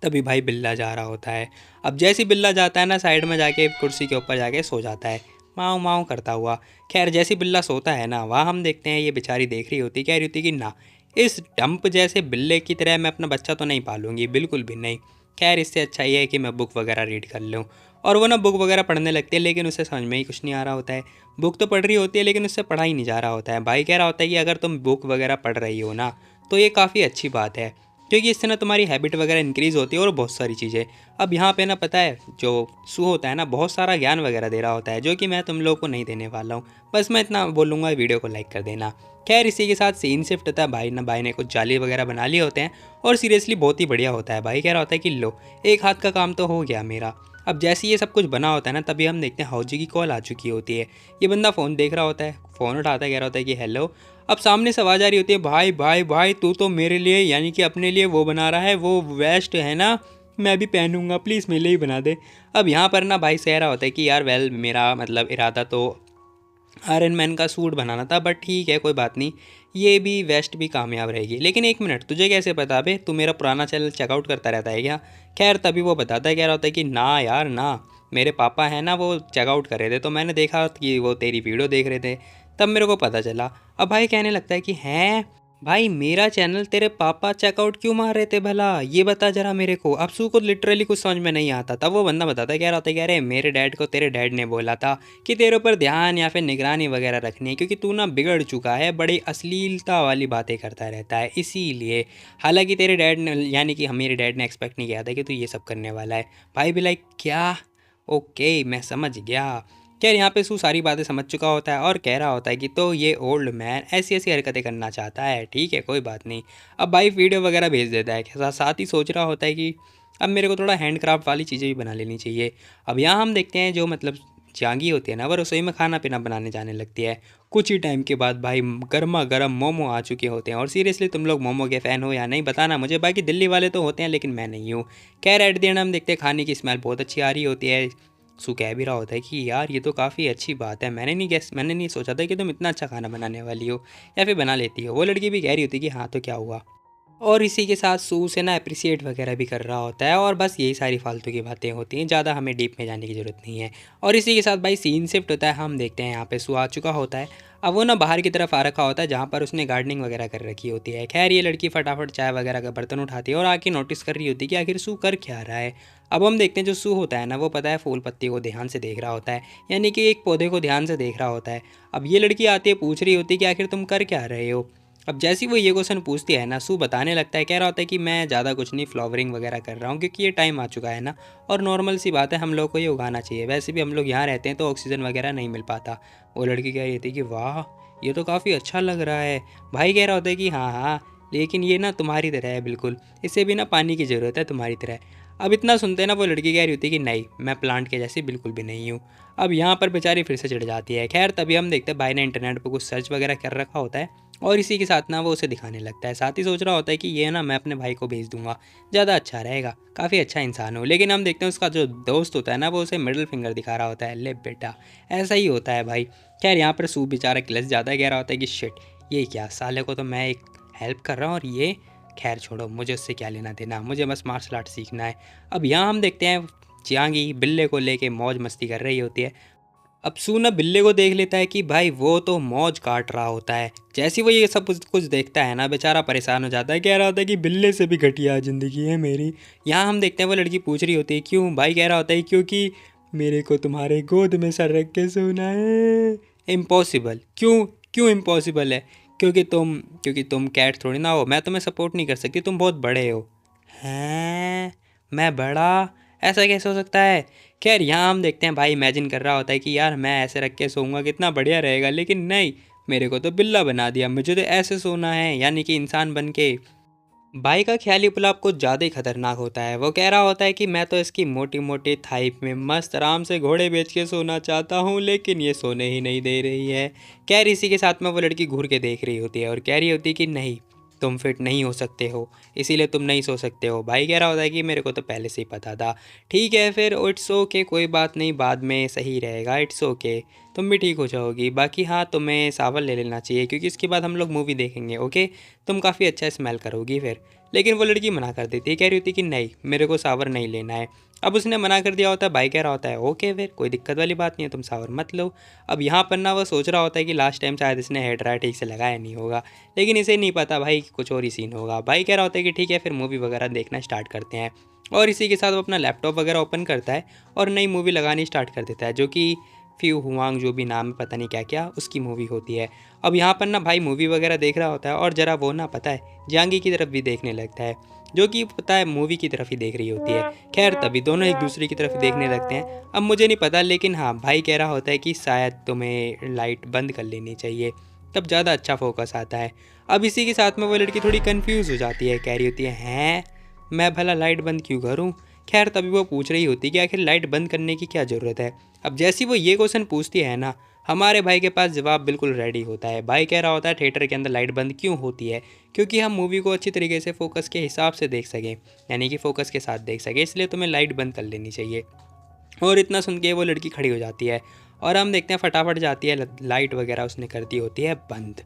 तभी भाई बिल्ला जा रहा होता है। अब जैसे बिल्ला जाता है ना, साइड में जाके कुर्सी के ऊपर जाके सो जाता है माऊं माऊं करता हुआ। खैर जैसे बिल्ला सोता है ना, वहाँ हम देखते हैं ये बेचारी देख रही होती, कह रही होती कि ना इस डंप जैसे बिल्ले की तरह मैं अपना बच्चा तो नहीं पालूंगी, बिल्कुल भी नहीं। खैर इससे अच्छा ये है कि मैं बुक वगैरह रीड कर लूँ। और वो ना बुक वगैरह पढ़ने लगती है, लेकिन उसे समझ में ही कुछ नहीं आ रहा होता है। बुक तो पढ़ रही होती है लेकिन उससे पढ़ा ही नहीं जा रहा होता है। भाई कह रहा होता है कि अगर तुम बुक वगैरह पढ़ रही हो ना तो ये काफ़ी अच्छी बात है, क्योंकि इससे ना तुम्हारी हैबिट वगैरह इंक्रीज़ होती है और बहुत सारी चीज़ें। अब यहाँ पे ना पता है जो सू होता है ना, बहुत सारा ज्ञान वगैरह दे रहा होता है जो कि मैं तुम लोगों को नहीं देने वाला हूँ। बस मैं इतना बोलूँगा, वीडियो को लाइक कर देना। खैर इसी के साथ सीन शिफ्ट होता है। भाई ने कुछ जाली वगैरह बना लिए होते हैं और सीरियसली बहुत ही बढ़िया होता है। भाई कह रहा होता है कि लो एक हाथ का काम तो हो गया मेरा। अब जैसे ये सब कुछ बना होता है ना, तभी हम देखते हैं हाउजी की कॉल आ चुकी होती है। ये बंदा फ़ोन देख रहा होता है, फ़ोन उठाता है, कह रहा होता है कि हेलो। अब सामने से आवाज़ आ रही होती है भाई भाई भाई तू तो मेरे लिए यानी कि अपने लिए वो बना रहा है, वो वेस्ट है ना, मैं भी पहनूंगा, प्लीज़ मेरे लिए ही बना दे। अब यहाँ पर ना भाई सह रहा होता है कि यार वेल मेरा मतलब इरादा तो आयरन मैन का सूट बनाना था, बट ठीक है कोई बात नहीं, ये भी वेस्ट भी कामयाब रहेगी। लेकिन एक मिनट, तुझे कैसे पता बे, तू मेरा पुराना चैनल चेकआउट करता रहता है क्या? खैर तभी वो बताता है, कह रहा होता है कि ना यार ना, मेरे पापा हैं ना वो चेकआउट कर रहे थे, तो मैंने देखा कि वो तेरी वीडियो देख रहे थे, तब मेरे को पता चला। अब भाई कहने लगता है कि हैं भाई, मेरा चैनल तेरे पापा चेकआउट क्यों मार रहे थे भला, ये बता जरा मेरे को। अब सू को लिटरली कुछ समझ में नहीं आता। तब वो बंदा बताता है, कह रहा होता है कि अरे मेरे डैड को तेरे डैड ने बोला था कि तेरे ऊपर ध्यान या फिर निगरानी वगैरह रखनी है, क्योंकि तू ना बिगड़ चुका है, बड़ी अश्लीलता वाली बातें करता रहता है, इसीलिए। हालांकि तेरे डैड ने, यानी कि मेरे डैड ने एक्सपेक्ट नहीं किया था कि तू ये सब करने वाला है। भाई भी लाइक क्या, ओके मैं समझ गया। खैर यहाँ पे सू सारी बातें समझ चुका होता है और कह रहा होता है कि तो ये ओल्ड मैन ऐसी ऐसी हरकतें करना चाहता है, ठीक है कोई बात नहीं। अब भाई वीडियो वगैरह भेज देता है, साथ ही सोच रहा होता है कि अब मेरे को थोड़ा हैंडक्राफ्ट वाली चीज़ें भी बना लेनी चाहिए। अब यहाँ हम देखते हैं जो मतलब जांगी होती है ना, वो रसोई में खाना पीना बनाने जाने लगती है। कुछ ही टाइम के बाद भाई गर्मा गर्म मोमो आ चुके होते हैं। और सीरियसली तुम लोग मोमो के फ़ैन हो या नहीं बताना मुझे, बाकी दिल्ली वाले तो होते हैं लेकिन मैं नहीं हूँ। खैर एट द एंड हम देखते हैं खाने की स्मेल बहुत अच्छी आ रही होती है। सू कह भी रहा होता है कि यार ये तो काफ़ी अच्छी बात है, मैंने नहीं सोचा था कि तुम इतना अच्छा खाना बनाने वाली हो या फिर बना लेती हो। वो लड़की भी कह रही होती है कि हाँ तो क्या हुआ। और इसी के साथ सू से ना अप्रिसिएट वगैरह भी कर रहा होता है। और बस यही सारी फालतू की बातें होती हैं, ज़्यादा हमें डीप में जाने की ज़रूरत नहीं है। और इसी के साथ भाई सीन शिफ्ट होता है, हम देखते हैं यहाँ पे सू आ चुका होता है। अब वो ना बाहर की तरफ आ रखा होता है जहाँ पर उसने गार्डनिंग वगैरह कर रखी होती है। खैर ये लड़की फटाफट चाय वगैरह का बर्तन उठाती है और आके नोटिस कर रही होती है कि आखिर सू कर क्या रहा है। अब हम देखते हैं जो सू होता है ना, वो पता है फूल पत्ती को ध्यान से देख रहा होता है, यानी कि एक पौधे को ध्यान से देख रहा होता है। अब ये लड़की आती है, पूछ रही होती है कि आखिर तुम कर क्या रहे हो। अब जैसे ही वो ये क्वेश्चन पूछती है ना, सू बताने लगता है, कह रहा होता है कि मैं ज़्यादा कुछ नहीं, फ्लावरिंग वगैरह कर रहा हूँ क्योंकि ये टाइम आ चुका है ना, और नॉर्मल सी बात है हम लोग को ये उगाना चाहिए, वैसे भी हम लोग यहाँ रहते हैं तो ऑक्सीजन वगैरह नहीं मिल पाता। वो लड़की कह रही थी कि वाह ये तो काफ़ी अच्छा लग रहा है। भाई कह रहा होता है कि हाँ हाँ, लेकिन ये ना तुम्हारी तरह है बिल्कुल, इसे भी ना पानी की ज़रूरत है तुम्हारी तरह। अब इतना सुनते हैं ना, वो लड़की कह रही होती है कि नहीं मैं प्लांट के जैसी बिल्कुल भी नहीं हूँ। अब यहाँ पर बेचारी फिर से चिढ़ जाती है। खैर तभी हम देखते हैं भाई ने इंटरनेट पर कुछ सर्च वगैरह कर रखा होता है और इसी के साथ ना वो उसे दिखाने लगता है। साथ ही सोच रहा होता है कि ये ना मैं अपने भाई को भेज दूंगा, ज़्यादा अच्छा रहेगा, काफ़ी अच्छा इंसान हो। लेकिन हम देखते हैं उसका जो दोस्त होता है ना, वो उसे मिडिल फिंगर दिखा रहा होता है, ले बेटा ऐसा ही होता है भाई। खैर यहाँ पर सू बेचारा किलस जाता है, कह रहा होता है कि शिट ये क्या, साले को तो मैं एक हेल्प कर रहा हूँ और ये, खैर छोड़ो मुझे उससे क्या लेना देना, मुझे बस मार्शल आर्ट सीखना है। अब यहाँ हम देखते हैं जियांगी बिल्ले को लेके मौज मस्ती कर रही होती है। अब सू ना बिल्ले को देख लेता है कि भाई वो तो मौज काट रहा होता है। जैसे ही वो ये सब कुछ देखता है ना, बेचारा परेशान हो जाता है, कह रहा होता है कि बिल्ले से भी घटिया ज़िंदगी है मेरी। यहाँ हम देखते हैं वो लड़की पूछ रही होती है क्यों, भाई कह रहा होता है क्योंकि मेरे को तुम्हारे गोद में सर रख के सोना है। इम्पॉसिबल, क्यों क्यों इम्पॉसिबल है? क्योंकि तुम कैट थोड़ी ना हो, मैं तुम्हें सपोर्ट नहीं कर सकती, तुम बहुत बड़े हो। हैं, मैं बड़ा, ऐसा कैसे हो सकता है? खैर यहाँ हम देखते हैं भाई इमेजिन कर रहा होता है कि यार मैं ऐसे रख के सोऊंगा कितना बढ़िया रहेगा, लेकिन नहीं, मेरे को तो बिल्ला बना दिया, मुझे तो ऐसे सोना है, यानी कि इंसान बन के। भाई का ख्याली पुलाव कुछ ज़्यादा ही खतरनाक होता है। वो कह रहा होता है कि मैं तो इसकी मोटी मोटी थाई में मस्त आराम से घोड़े बेच के सोना चाहता हूँ, लेकिन ये सोने ही नहीं दे रही है। खैर इसी के साथ में वो लड़की घूर के देख रही होती है और कह रही होती है कि नहीं तुम फिट नहीं हो सकते हो, इसीलिए तुम नहीं सो सकते हो। भाई कह रहा होता है कि मेरे को तो पहले से ही पता था। ठीक है फिर इट्स ओके, कोई बात नहीं, बाद में सही रहेगा, इट्स ओके, तुम भी ठीक हो जाओगी। बाकी हाँ तुम्हें सावन ले लेना चाहिए क्योंकि इसके बाद हम लोग मूवी देखेंगे, ओके, तुम काफ़ी अच्छा स्मेल करोगी फिर। लेकिन वो लड़की मना कर देती है, कह रही होती कि नहीं मेरे को सावर नहीं लेना है। अब उसने मना कर दिया होता है, भाई कह रहा होता है ओके फिर कोई दिक्कत वाली बात नहीं है, तुम सावर मत लो। अब यहाँ पर ना वो सोच रहा होता है कि लास्ट टाइम शायद इसने हेयर ड्रायर ठीक से लगाया नहीं होगा, लेकिन इसे नहीं पता भाई कुछ और ही सीन होगा। भाई कह रहा होता है कि ठीक है फिर मूवी वगैरह देखना स्टार्ट करते हैं। और इसी के साथ वो अपना लैपटॉप वगैरह ओपन करता है और नई मूवी लगानी स्टार्ट कर देता है, जो कि फ्यू हुआंग जो भी नाम है पता नहीं क्या क्या उसकी मूवी होती है। अब यहाँ पर ना भाई मूवी वगैरह देख रहा होता है और ज़रा वो ना पता है जांगी की तरफ भी देखने लगता है, जो कि पता है मूवी की तरफ ही देख रही होती है। खैर तभी दोनों एक दूसरे की तरफ देखने लगते हैं। अब मुझे नहीं पता, लेकिन हाँ भाई कह रहा होता है कि शायद तुम्हें लाइट बंद कर लेनी चाहिए, तब ज़्यादा अच्छा फोकस आता है। अब इसी के साथ में वो लड़की थोड़ी कंफ्यूज हो जाती है, कह रही होती है हैं मैं भला लाइट बंद क्यों करूँ? खैर तभी वो पूछ रही होती है कि आखिर लाइट बंद करने की क्या ज़रूरत है। अब जैसी वो ये क्वेश्चन पूछती है ना, हमारे भाई के पास जवाब बिल्कुल रेडी होता है। भाई कह रहा होता है थिएटर के अंदर लाइट बंद क्यों होती है, क्योंकि हम मूवी को अच्छी तरीके से फोकस के हिसाब से देख सकें, यानी कि फोकस के साथ देख सकें, इसलिए तुम्हें लाइट बंद कर लेनी चाहिए। और इतना सुन के वो लड़की खड़ी हो जाती है और हम देखते हैं फटाफट जाती है लाइट वगैरह उसने कर दी होती है बंद।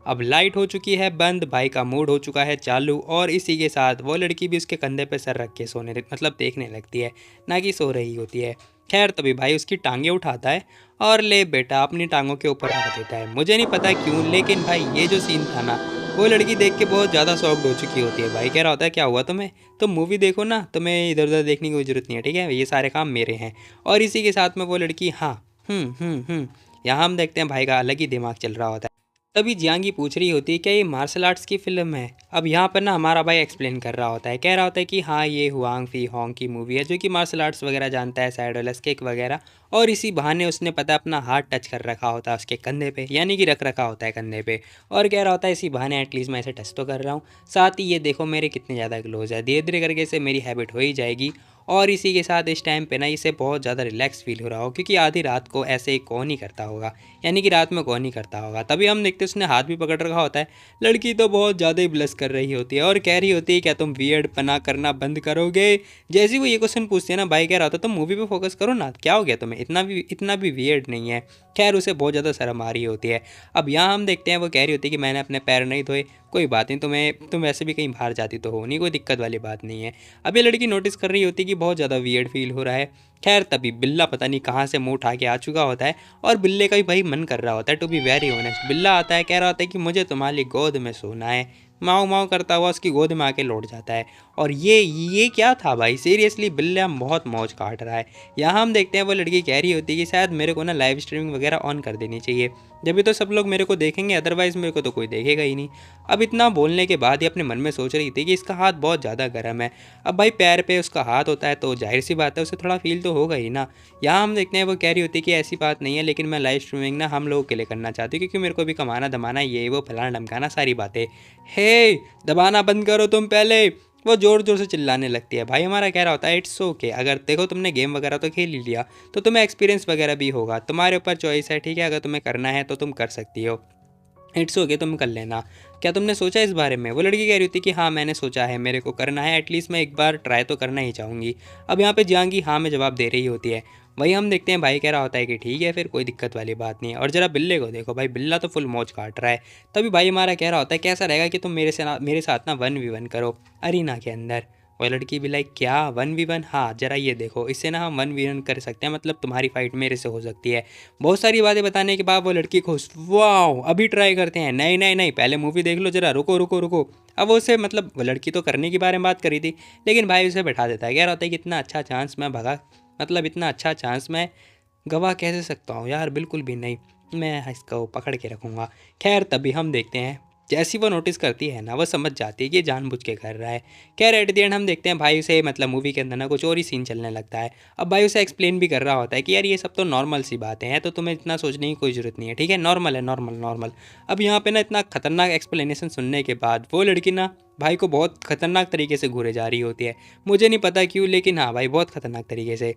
अब लाइट हो चुकी है बंद, भाई का मूड हो चुका है चालू, और इसी के साथ वो लड़की भी उसके कंधे पे सर रख के सोने मतलब देखने लगती है, ना कि सो रही होती है। खैर तभी भाई उसकी टांगें उठाता है और ले बेटा अपनी टांगों के ऊपर रख देता है। मुझे नहीं पता क्यों, लेकिन भाई ये जो सीन था ना, वो लड़की देख के बहुत ज़्यादा शॉक्ड हो चुकी होती है। भाई कह रहा होता है क्या हुआ तुम्हें, तुम मूवी देखो ना, तुम्हें इधर उधर देखने की कोई ज़रूरत नहीं है, ठीक है, ये सारे काम मेरे हैं। और इसी के साथ में वो लड़की हाँ यहाँ हम देखते हैं भाई का अलग ही दिमाग चल रहा होता है। तभी जियांगी पूछ रही होती है क्या ये मार्शल आर्ट्स की फ़िल्म है। अब यहाँ पर ना हमारा भाई एक्सप्लेन कर रहा होता है, कह रहा होता है कि हाँ ये हुआंग फी होंग की मूवी है, जो कि मार्शल आर्ट्स वगैरह जानता है, साइड वाला किक वगैरह। और इसी बहाने उसने पता अपना हाथ टच कर रखा होता है उसके कंधे पे, यानी कि रख रखा होता है कंधे पे, और कह रहा होता है इसी बहाने एटलीस्ट मैं इसे टच तो कर रहा हूँ, साथ ही ये देखो मेरे कितने ज़्यादा क्लोज है, धीरे धीरे करके से मेरी हैबिट हो ही जाएगी। और इसी के साथ इस टाइम पे ना इसे बहुत ज़्यादा रिलैक्स फील हो रहा हो, क्योंकि आधी रात को ऐसे कौन ही करता होगा, यानी कि रात में कौन ही करता होगा। तभी हम देखते उसने हाथ भी पकड़ रखा होता है। लड़की तो बहुत ज़्यादा ही ब्लश कर रही होती है और कह रही होती है क्या तुम वियर्ड पना करना बंद करोगे। जैसे ही वो ये क्वेश्चन पूछते हैं ना, भाई कह रहा होता तुम मूवी पे फोकस करो ना, क्या हो गया तुम्हें, इतना भी वियर्ड नहीं है। खैर उसे बहुत ज़्यादा शर्म आ रही होती है। अब यहाँ हम देखते हैं वो कह रही होती है कि मैंने अपने पैर नहीं धोए, कोई बात नहीं, तुम वैसे भी कहीं बाहर जाती तो हो नहीं, कोई दिक्कत वाली बात नहीं है। अब ये लड़की नोटिस कर रही होती है कि बहुत ज़्यादा वियर्ड फील हो रहा है। खैर तभी बिल्ला पता नहीं कहाँ से मुंह उठा के आ चुका होता है, और बिल्ले का भी भाई मन कर रहा होता है टू बी वेरी ऑनेस्ट। बिल्ला आता है, कह रहा होता है कि मुझे तुम्हारी गोद में सोना है, माओ माओ करता हुआ उसकी गोद में आके लौट जाता है। और ये क्या था भाई, सीरियसली बिल्ला बहुत मौज काट रहा है। यहाँ हम देखते हैं वो लड़की कह रही होती है कि शायद मेरे को ना लाइव स्ट्रीमिंग वगैरह ऑन कर देनी चाहिए, जब भी तो सब लोग मेरे को देखेंगे, अदरवाइज़ मेरे को तो कोई देखेगा ही नहीं। अब इतना बोलने के बाद ही अपने मन में सोच रही थी कि इसका हाथ बहुत ज़्यादा गर्म है। अब भाई पैर पे उसका हाथ होता है तो जाहिर सी बात है उसे थोड़ा फील तो होगा ही ना। यहाँ हम देखते हैं वो कह रही होती है कि ऐसी बात नहीं है, लेकिन मैं लाइव स्ट्रीमिंग ना हम लोगों के लिए करना चाहती हूँ, क्योंकि मेरे को भी कमाना धमाना ये वो फलाना ढमकाना सारी बातें। हे दबाना बंद करो तुम पहले, वो ज़ोर ज़ोर से चिल्लाने लगती है। भाई हमारा कह रहा होता है इट्स ओके, अगर देखो तुमने गेम वगैरह तो खेल ही लिया तो तुम्हें एक्सपीरियंस वगैरह भी होगा, तुम्हारे ऊपर चॉइस है, ठीक है, अगर तुम्हें करना है तो तुम कर सकती हो, इट्स ओके तुम कर लेना। क्या तुमने सोचा इस बारे में। वो लड़की कह रही होती कि हाँ मैंने सोचा है, मेरे को करना है, एटलीस्ट मैं एक बार ट्राई तो करना ही चाहूँगी। अब यहाँ पे जियांगी हाँ में जवाब दे रही होती है। वही हम देखते हैं भाई कह रहा होता है कि ठीक है फिर कोई दिक्कत वाली बात नहीं है। और जरा बिल्ले को देखो भाई, बिल्ला तो फुल मौज काट रहा है। तभी भाई हमारा कह रहा होता है कैसा रहेगा कि तुम मेरे साथ ना 1v1 करो अरीना के अंदर। वो लड़की भी लाइक क्या 1v1, हाँ जरा ये देखो, इससे ना हम 1v1 कर सकते हैं, मतलब तुम्हारी फाइट मेरे से हो सकती है। बहुत सारी बातें बताने के बाद वो लड़की खुश, वाओ अभी ट्राई करते हैं। नहीं नहीं नहीं, पहले मूवी देख लो जरा, रुको रुको रुको। अब वो उसे मतलब वो लड़की तो करने के बारे में बात करी थी, लेकिन भाई उसे बैठा देता है, कह रहा होता है कि इतना अच्छा चांस मैं भगा, मतलब इतना अच्छा चांस मैं गवा कैसे सकता हूँ यार, बिल्कुल भी नहीं, मैं इसको पकड़ के रखूँगा। खैर तभी हम देखते हैं जैसी वो नोटिस करती है ना, वो समझ जाती है कि ये जानबूझ के कर रहा है। खैर एट द एंड हम देखते हैं भाई से मतलब मूवी के अंदर ना कुछ और ही सीन चलने लगता है। अब भाई उसे एक्सप्लेन भी कर रहा होता है कि यार ये सब तो नॉर्मल सी बातें हैं, तो तुम्हें इतना सोचने की कोई ज़रूरत नहीं है, ठीक है, नॉर्मल है, नॉर्मल नॉर्मल। अब यहाँ पे ना इतना खतरनाक एक्सप्लेनेशन सुनने के बाद वो लड़की ना भाई को बहुत खतरनाक तरीके से घूरे जा रही होती है। मुझे नहीं पता क्यों, लेकिन हाँ भाई बहुत खतरनाक तरीके से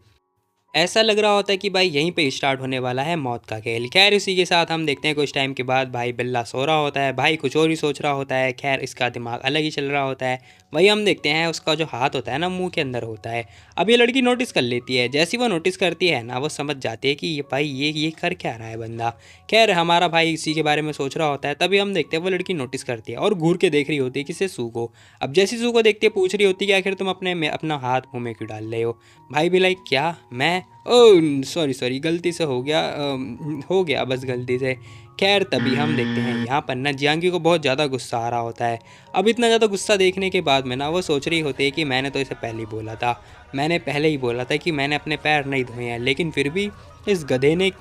ऐसा लग रहा होता है कि भाई यहीं पे स्टार्ट होने वाला है मौत का खेल। खैर इसी के साथ हम देखते हैं कुछ टाइम के बाद भाई बिल्ला सो रहा होता है, भाई कुछ और ही सोच रहा होता है। खैर इसका दिमाग अलग ही चल रहा होता है। वही हम देखते हैं उसका जो हाथ होता है ना मुंह के अंदर होता है। अब ये लड़की नोटिस कर लेती है, जैसी वो नोटिस करती है ना वो समझ जाती है कि ये भाई ये कर क्या रहा है बंदा। खैर हमारा भाई इसी के बारे में सोच रहा होता है। तभी हम देखते हैं वो लड़की नोटिस करती है और घूर के देख रही होती है किसे, सू को। अब जैसी सू को देखती है पूछ रही होती है कि आखिर तुम अपना हाथ मुँह में क्यों डाल रहे हो। भाई भी लाइक क्या मैं, ओह सॉरी गलती से हो गया बस गलती से। खैर तभी हम देखते हैं यहाँ पर ना जियांगी को बहुत ज़्यादा गुस्सा आ रहा होता है। अब इतना ज़्यादा गुस्सा देखने के बाद में ना वो सोच रही होती है कि मैंने तो इसे पहले ही बोला था, मैंने पहले ही बोला था कि मैंने अपने पैर नहीं धोए हैं, लेकिन फिर भी इस गधे ने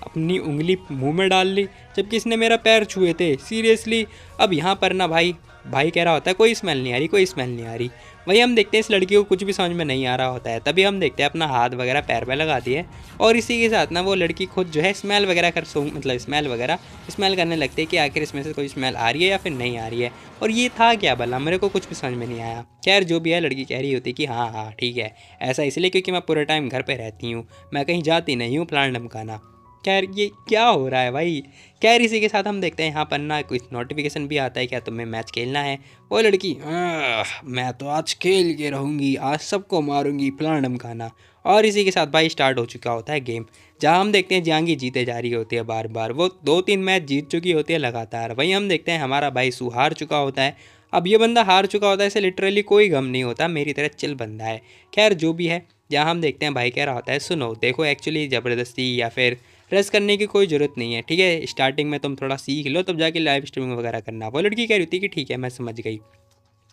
अपनी उंगली मुंह में डाल ली जबकि इसने मेरा पैर छुए थे, सीरियसली। अब यहाँ पर ना भाई कह रहा होता है कोई स्मेल नहीं आ रही, कोई स्मेल नहीं आ रही। वही हम देखते हैं इस लड़की को कुछ भी समझ में नहीं आ रहा होता है। तभी हम देखते हैं अपना हाथ वगैरह पैर पे लगाती है और इसी के साथ ना वो लड़की खुद जो है स्मेल वगैरह स्मेल करने लगती है कि आखिर इसमें से कोई स्मेल आ रही है या फिर नहीं आ रही है। और ये था क्या भला, मेरे को कुछ भी समझ में नहीं आया। खैर जो भी है लड़की कह रही होती कि हाँ ठीक है, ऐसा इसलिए क्योंकि मैं पूरे टाइम घर पर रहती हूँ, मैं कहीं जाती नहीं हूँ, प्लान ढमकाना। खैर ये क्या हो रहा है भाई। खैर इसी के साथ हम देखते हैं यहाँ पर ना कुछ नोटिफिकेशन भी आता है, क्या तुम्हें मैच खेलना है। वो लड़की मैं तो आज खेल के रहूँगी, आज सबको मारूंगी फलाना ढमकाना। और इसी के साथ भाई स्टार्ट हो चुका होता है गेम, जहाँ हम देखते हैं जहांगी जीते जा रही होती है बार बार। वो 2-3 मैच जीत चुकी होती है लगातार। वहीं हम देखते हैं हमारा भाई सू हार चुका होता है। अब ये बंदा हार चुका होता है, इसे लिटरली कोई गम नहीं होता, मेरी तरह चिल बंदा है। खैर जो भी है, जहाँ हम देखते हैं भाई कह रहा होता है सुनो देखो एक्चुअली ज़बरदस्ती या फिर रेस्ट करने की कोई ज़रूरत नहीं है, ठीक है। स्टार्टिंग में तुम थोड़ा सीख लो तब जाके लाइव स्ट्रीमिंग वगैरह करना। वो लड़की कह रही थी कि ठीक है मैं समझ गई।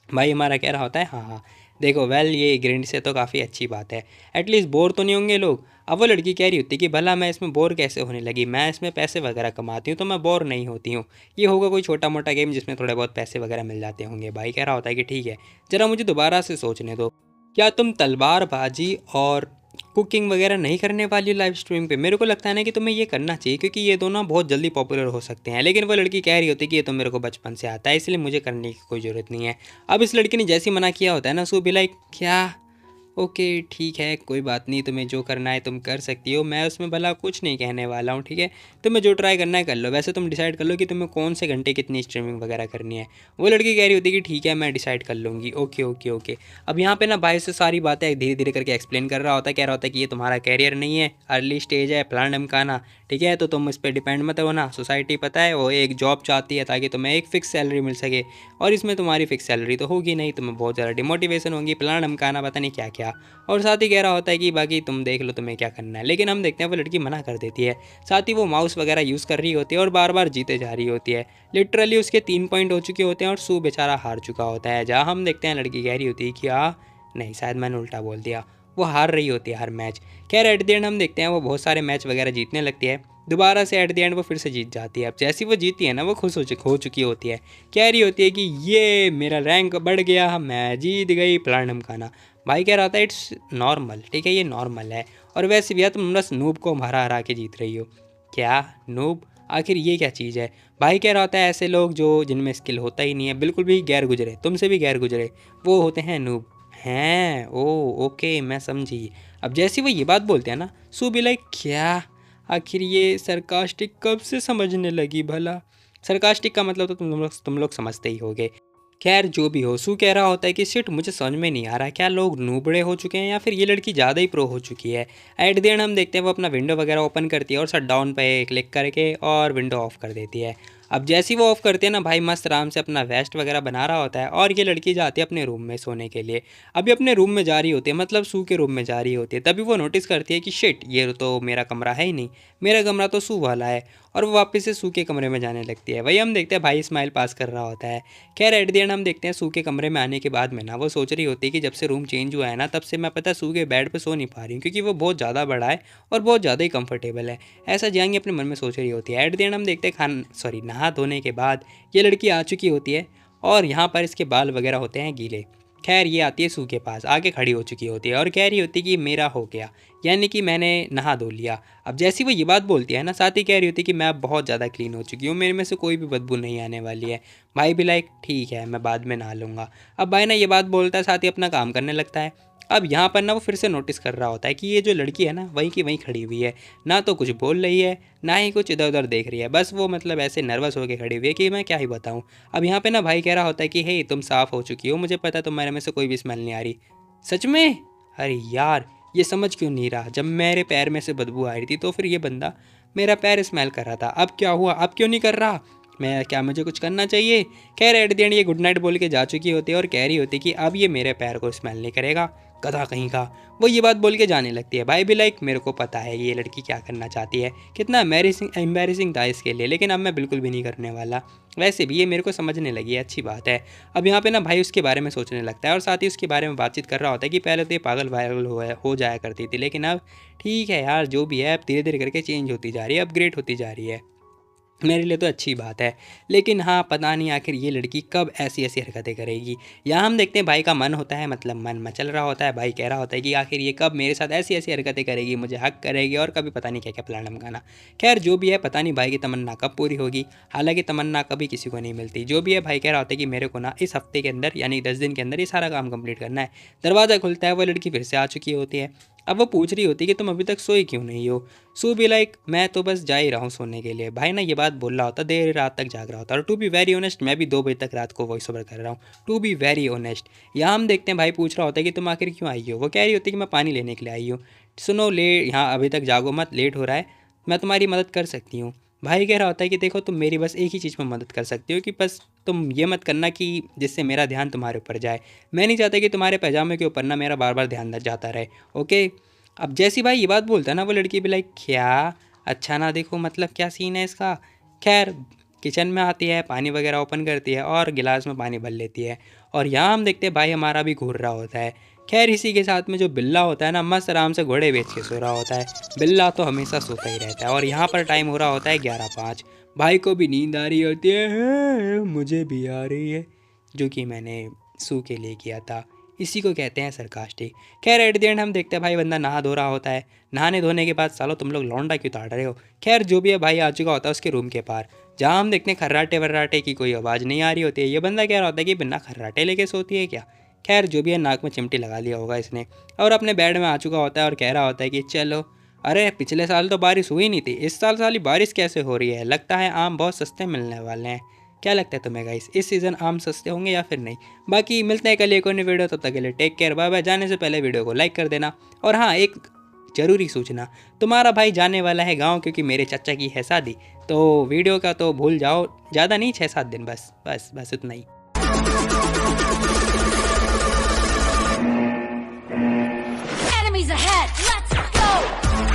भाई हमारा कह रहा होता है हाँ हाँ देखो वेल ये ग्रिंड से तो काफ़ी अच्छी बात है, एटलीस्ट बोर तो नहीं होंगे लोग। अब वो लड़की कह रही होती कि भला मैं इसमें बोर कैसे होने लगी, मैं इसमें पैसे वगैरह कमाती हूँ तो मैं बोर नहीं होती हूँ। ये होगा कोई छोटा मोटा गेम जिसमें थोड़े बहुत पैसे वगैरह मिल जाते होंगे। भाई कह रहा होता है कि ठीक है ज़रा मुझे दोबारा से सोचने दो, क्या तुम तलवारबाजी और कुकिंग वगैरह नहीं करने वाली हो लाइव स्ट्रीम पे? मेरे को लगता है ना कि तुम्हें ये करना चाहिए, क्योंकि ये दोनों बहुत जल्दी पॉपुलर हो सकते हैं। लेकिन वो लड़की कह रही होती है कि ये तो मेरे को बचपन से आता है, इसलिए मुझे करने की कोई ज़रूरत नहीं है। अब इस लड़की ने जैसे ही मना किया होता है ना, सो भी लाइक क्या ओके ठीक है कोई बात नहीं, तुम्हें जो करना है तुम कर सकती हो, मैं उसमें भला कुछ नहीं कहने वाला हूँ, ठीक है। तुम्हें जो ट्राई करना है कर लो, वैसे तुम डिसाइड कर लो कि तुम्हें कौन से घंटे कितनी स्ट्रीमिंग वगैरह करनी है। वो लड़की कह रही होती है कि ठीक है मैं डिसाइड कर लूँगी, ओके ओके ओके। अब यहाँ पे ना भाई से सारी बातें धीरे धीरे करके एक्सप्लेन कर रहा होता है, कह रहा होता है कि ये तुम्हारा कैरियर नहीं है, अर्ली स्टेज है, प्लान ढमकाना, ठीक है। तो तुम इस पर डिपेंड मत होना, सोसाइटी पता है वो एक जॉब चाहती है ताकि तुम्हें एक फ़िक्स सैलरी मिल सके, और इसमें तुम्हारी फ़िक्स सैलरी तो होगी नहीं, तुम्हें बहुत ज़्यादा डिमोटिवेशन होगी, प्लान ढमकाना पता नहीं क्या क्या। और साथ ही कह रहा होता है कि बाकी तुम देख लो तुम्हें क्या करना है। लेकिन हम देखते हैं वो लड़की मना कर देती है। साथ ही वो माउस वगैरह यूज़ कर रही होती है और बार बार जीते जा रही होती है। लिटरली उसके 3 पॉइंट हो चुके होते हैं और सू बेचारा हार चुका होता है। जहाँ हम देखते हैं लड़की कह रही होती है कि नहीं शायद मैंने उल्टा बोल दिया, वो हार रही होती है हर मैच। खैर एट द एंड हम देखते हैं वो बहुत सारे मैच वगैरह जीतने लगती है। दोबारा से एट द एंड वो फिर से जीत जाती है। अब जैसी वो जीती है ना, वो खुश हो चुकी होती है, कह रही होती है कि ये मेरा रैंक बढ़ गया, मैं जीत गई प्लानम खाना। भाई कह रहा था इट्स नॉर्मल, ठीक है ये नॉर्मल है। और वैसे भी तुम बस नूब को हरा हरा के जीत रही हो। क्या नूब, आखिर ये क्या चीज़ है? भाई कह रहा होता है ऐसे लोग जो जिनमें स्किल होता ही नहीं है, बिल्कुल भी गैर गुजरे, तुमसे भी गैर गुजरे, वो होते हैं नूब। हैं ओ ओके मैं समझी। अब जैसे वो ये बात बोलते हैं ना, सू भी लाइक क्या, आखिर ये सरकास्टिक कब से समझने लगी भला? सरकास्टिक का मतलब तो तुम लोग समझते ही होगे। खैर जो भी हो, सू कह रहा होता है कि शिट मुझे समझ में नहीं आ रहा, क्या लोग नूबड़े हो चुके हैं या फिर ये लड़की ज़्यादा ही प्रो हो चुकी है। एट द एंड हम देखते हैं वो अपना विंडो वगैरह ओपन करती है और शट डाउन पे क्लिक करके और विंडो ऑफ कर देती है। अब जैसे ही वो ऑफ करते हैं ना, भाई मस्त आराम से अपना वेस्ट वगैरह बना रहा होता है और ये लड़की जाती है अपने रूम में सोने के लिए। अभी अपने रूम में जा रही होती है, मतलब सू के रूम में जा रही होती है। तभी वो नोटिस करती है कि शिट ये तो मेरा कमरा है ही नहीं, मेरा कमरा तो सू वाला है। और वो वापस से सू के कमरे में जाने लगती है। वही हम देखते हैं भाई स्माइल पास कर रहा होता है। खैर एट द एंड हम देखते हैं सू के कमरे में आने के बाद में ना, वो सोच रही होती है कि जब से रूम चेंज हुआ है ना, तब से मैं पता सू के बेड पे सो नहीं पा रही हूँ, क्योंकि वो बहुत ज़्यादा बड़ा है और बहुत ज़्यादा ही कंफर्टेबल है। ऐसा जाएंगे अपने मन में सोच रही होती है। एट द एंड हम देखते हैं नहा धोने के बाद ये लड़की आ चुकी होती है और यहाँ पर इसके बाल वगैरह होते हैं गीले। खैर ये आती है सू के पास, आगे खड़ी हो चुकी होती है और कह रही होती है कि मेरा हो गया, यानी कि मैंने नहा धो लिया। अब जैसी वो ये बात बोलती है ना, साथ ही कह रही होती है कि मैं अब बहुत ज़्यादा क्लीन हो चुकी हूँ, मेरे में से कोई भी बदबू नहीं आने वाली है। भाई भी लाइक ठीक है मैं बाद में नहा लूँगा। अब भाई ना ये बात बोलता है, साथ ही अपना काम करने लगता है। अब यहाँ पर ना वो फिर से नोटिस कर रहा होता है कि ये जो लड़की है ना वहीं की वहीं खड़ी हुई है, ना तो कुछ बोल रही है ना ही कुछ इधर उधर देख रही है, बस वो मतलब ऐसे नर्वस होकर खड़ी हुई है कि मैं क्या ही बताऊँ। अब यहाँ पे ना भाई कह रहा होता है कि हे तुम साफ़ हो चुकी हो, मुझे पता है तुम्हारे में से कोई भी स्मेल नहीं आ रही। सच में? अरे यार ये समझ क्यों नहीं रहा, जब मेरे पैर में से बदबू आ रही थी तो फिर ये बंदा मेरा पैर स्मेल कर रहा था, अब क्या हुआ, अब क्यों नहीं कर रहा, मैं क्या मुझे कुछ करना चाहिए? खैर एट द एंड ये गुड नाइट बोल के जा चुकी होती है और कह रही होती है कि अब ये मेरे पैर को स्मेल नहीं करेगा, गधा कहीं का। वो ये बात बोल के जाने लगती है। भाई भी लाइक मेरे को पता है ये लड़की क्या करना चाहती है, कितना एम्बेरसिंग था इसके लिए, लेकिन अब मैं बिल्कुल भी नहीं करने वाला। वैसे भी ये मेरे को समझने लगी है, अच्छी बात है। अब यहाँ पे ना भाई उसके बारे में सोचने लगता है और साथ ही उसके बारे में बातचीत कर रहा होता है कि पहले तो ये पागल वायरल हो जाया करती थी, लेकिन अब ठीक है यार जो भी है, अब धीरे धीरे करके चेंज होती जा रही है, अपग्रेड होती जा रही है, मेरे लिए तो अच्छी बात है। लेकिन हाँ पता नहीं आखिर ये लड़की कब ऐसी ऐसी हरकतें करेगी। यहाँ हम देखते हैं भाई का मन होता है, मतलब मन मचल रहा होता है। भाई कह रहा होता है कि आखिर ये कब मेरे साथ ऐसी ऐसी हरकतें करेगी, मुझे हक करेगी और कभी पता नहीं क्या क्या प्लान गाना। खैर जो भी है, पता नहीं भाई की तमन्ना कब पूरी होगी। हालांकि तमन्ना कभी किसी को नहीं मिलती। जो भी है भाई कह रहा होता है कि मेरे को ना इस हफ्ते के अंदर यानी 10 दिन के अंदर ये सारा काम कंप्लीट करना है। दरवाज़ा खुलता है, वो लड़की फिर से आ चुकी होती है। अब वो पूछ रही होती कि तुम अभी तक सोए क्यों नहीं हो। सू भी लाइक मैं तो बस जा ही रहा हूँ सोने के लिए। भाई ना ये बात बोल रहा होता, देर रात तक जाग रहा होता। और टू बी वेरी ऑनेस्ट मैं भी 2 बजे तक रात को वॉइस ओवर कर रहा हूँ, टू बी वेरी ऑनेस्ट। यहाँ हम देखते हैं भाई पूछ रहा होता है कि तुम आखिर क्यों आई हो। वो कह रही होती है कि मैं पानी लेने के लिए आई हूँ। सुनो लेट, यहाँ अभी तक जागो मत, लेट हो रहा है, मैं तुम्हारी मदद कर सकती हूँ। भाई कह रहा होता है कि देखो तुम मेरी बस एक ही चीज़ में मदद कर सकती हो कि बस तुम ये मत करना कि जिससे मेरा ध्यान तुम्हारे ऊपर जाए। मैं नहीं चाहता कि तुम्हारे पैजामे के ऊपर ना मेरा बार बार ध्यान जाता रहे, ओके। अब जैसी भाई ये बात बोलता है ना, वो लड़की भी लाइक क्या, अच्छा ना देखो मतलब क्या सीन है इसका। खैर किचन में आती है, पानी वगैरह ओपन करती है और गिलास में पानी भर लेती है। और यहाँ हम देखते हैं भाई हमारा भी घूर रहा होता है। खैर इसी के साथ में जो बिल्ला होता है ना, मस्त आराम से घोड़े बेच के सो रहा होता है। बिल्ला तो हमेशा सोता ही रहता है। और यहाँ पर टाइम हो रहा होता है 11:05। भाई को भी नींद आ रही होती है, मुझे भी आ रही है, जो कि मैंने सू के लिए किया था। इसी को कहते हैं सरकास्टिक। खैर एट द एंड हम देखते हैं भाई बंदा नहा धो रहा होता है। नहाने धोने के बाद सालो तुम लोग लौंडा क्यों ताड़ रहे हो। खैर जो भी है भाई आ चुका होता है उसके रूम के पार, जहाँ हम देखते हैं खर्राटे वर्राटे की कोई आवाज़ नहीं आ रही होती है। ये बंदा कह रहा होता है कि बिना खर्राटे लेके सोती है क्या। खैर जो भी है नाक में चिमटी लगा लिया होगा इसने और अपने बेड में आ चुका होता है और कह रहा होता है कि चलो, अरे पिछले साल तो बारिश हुई नहीं थी, इस साल साली बारिश कैसे हो रही है। लगता है आम बहुत सस्ते मिलने वाले हैं। क्या लगता है तुम्हें गाइस, इस सीज़न आम सस्ते होंगे या फिर नहीं। बाकी मिलते हैं कल एक और नई वीडियो, तब तक के लिए टेक केयर, बाय बाय। जाने से पहले वीडियो को लाइक कर देना। और हाँ एक ज़रूरी सूचना, तुम्हारा भाई जाने वाला है गांव क्योंकि मेरे चाचा की है शादी। तो वीडियो का तो भूल जाओ, ज़्यादा नहीं 6-7 दिन, बस बस बस इतना ही। Enemies ahead! Let's go!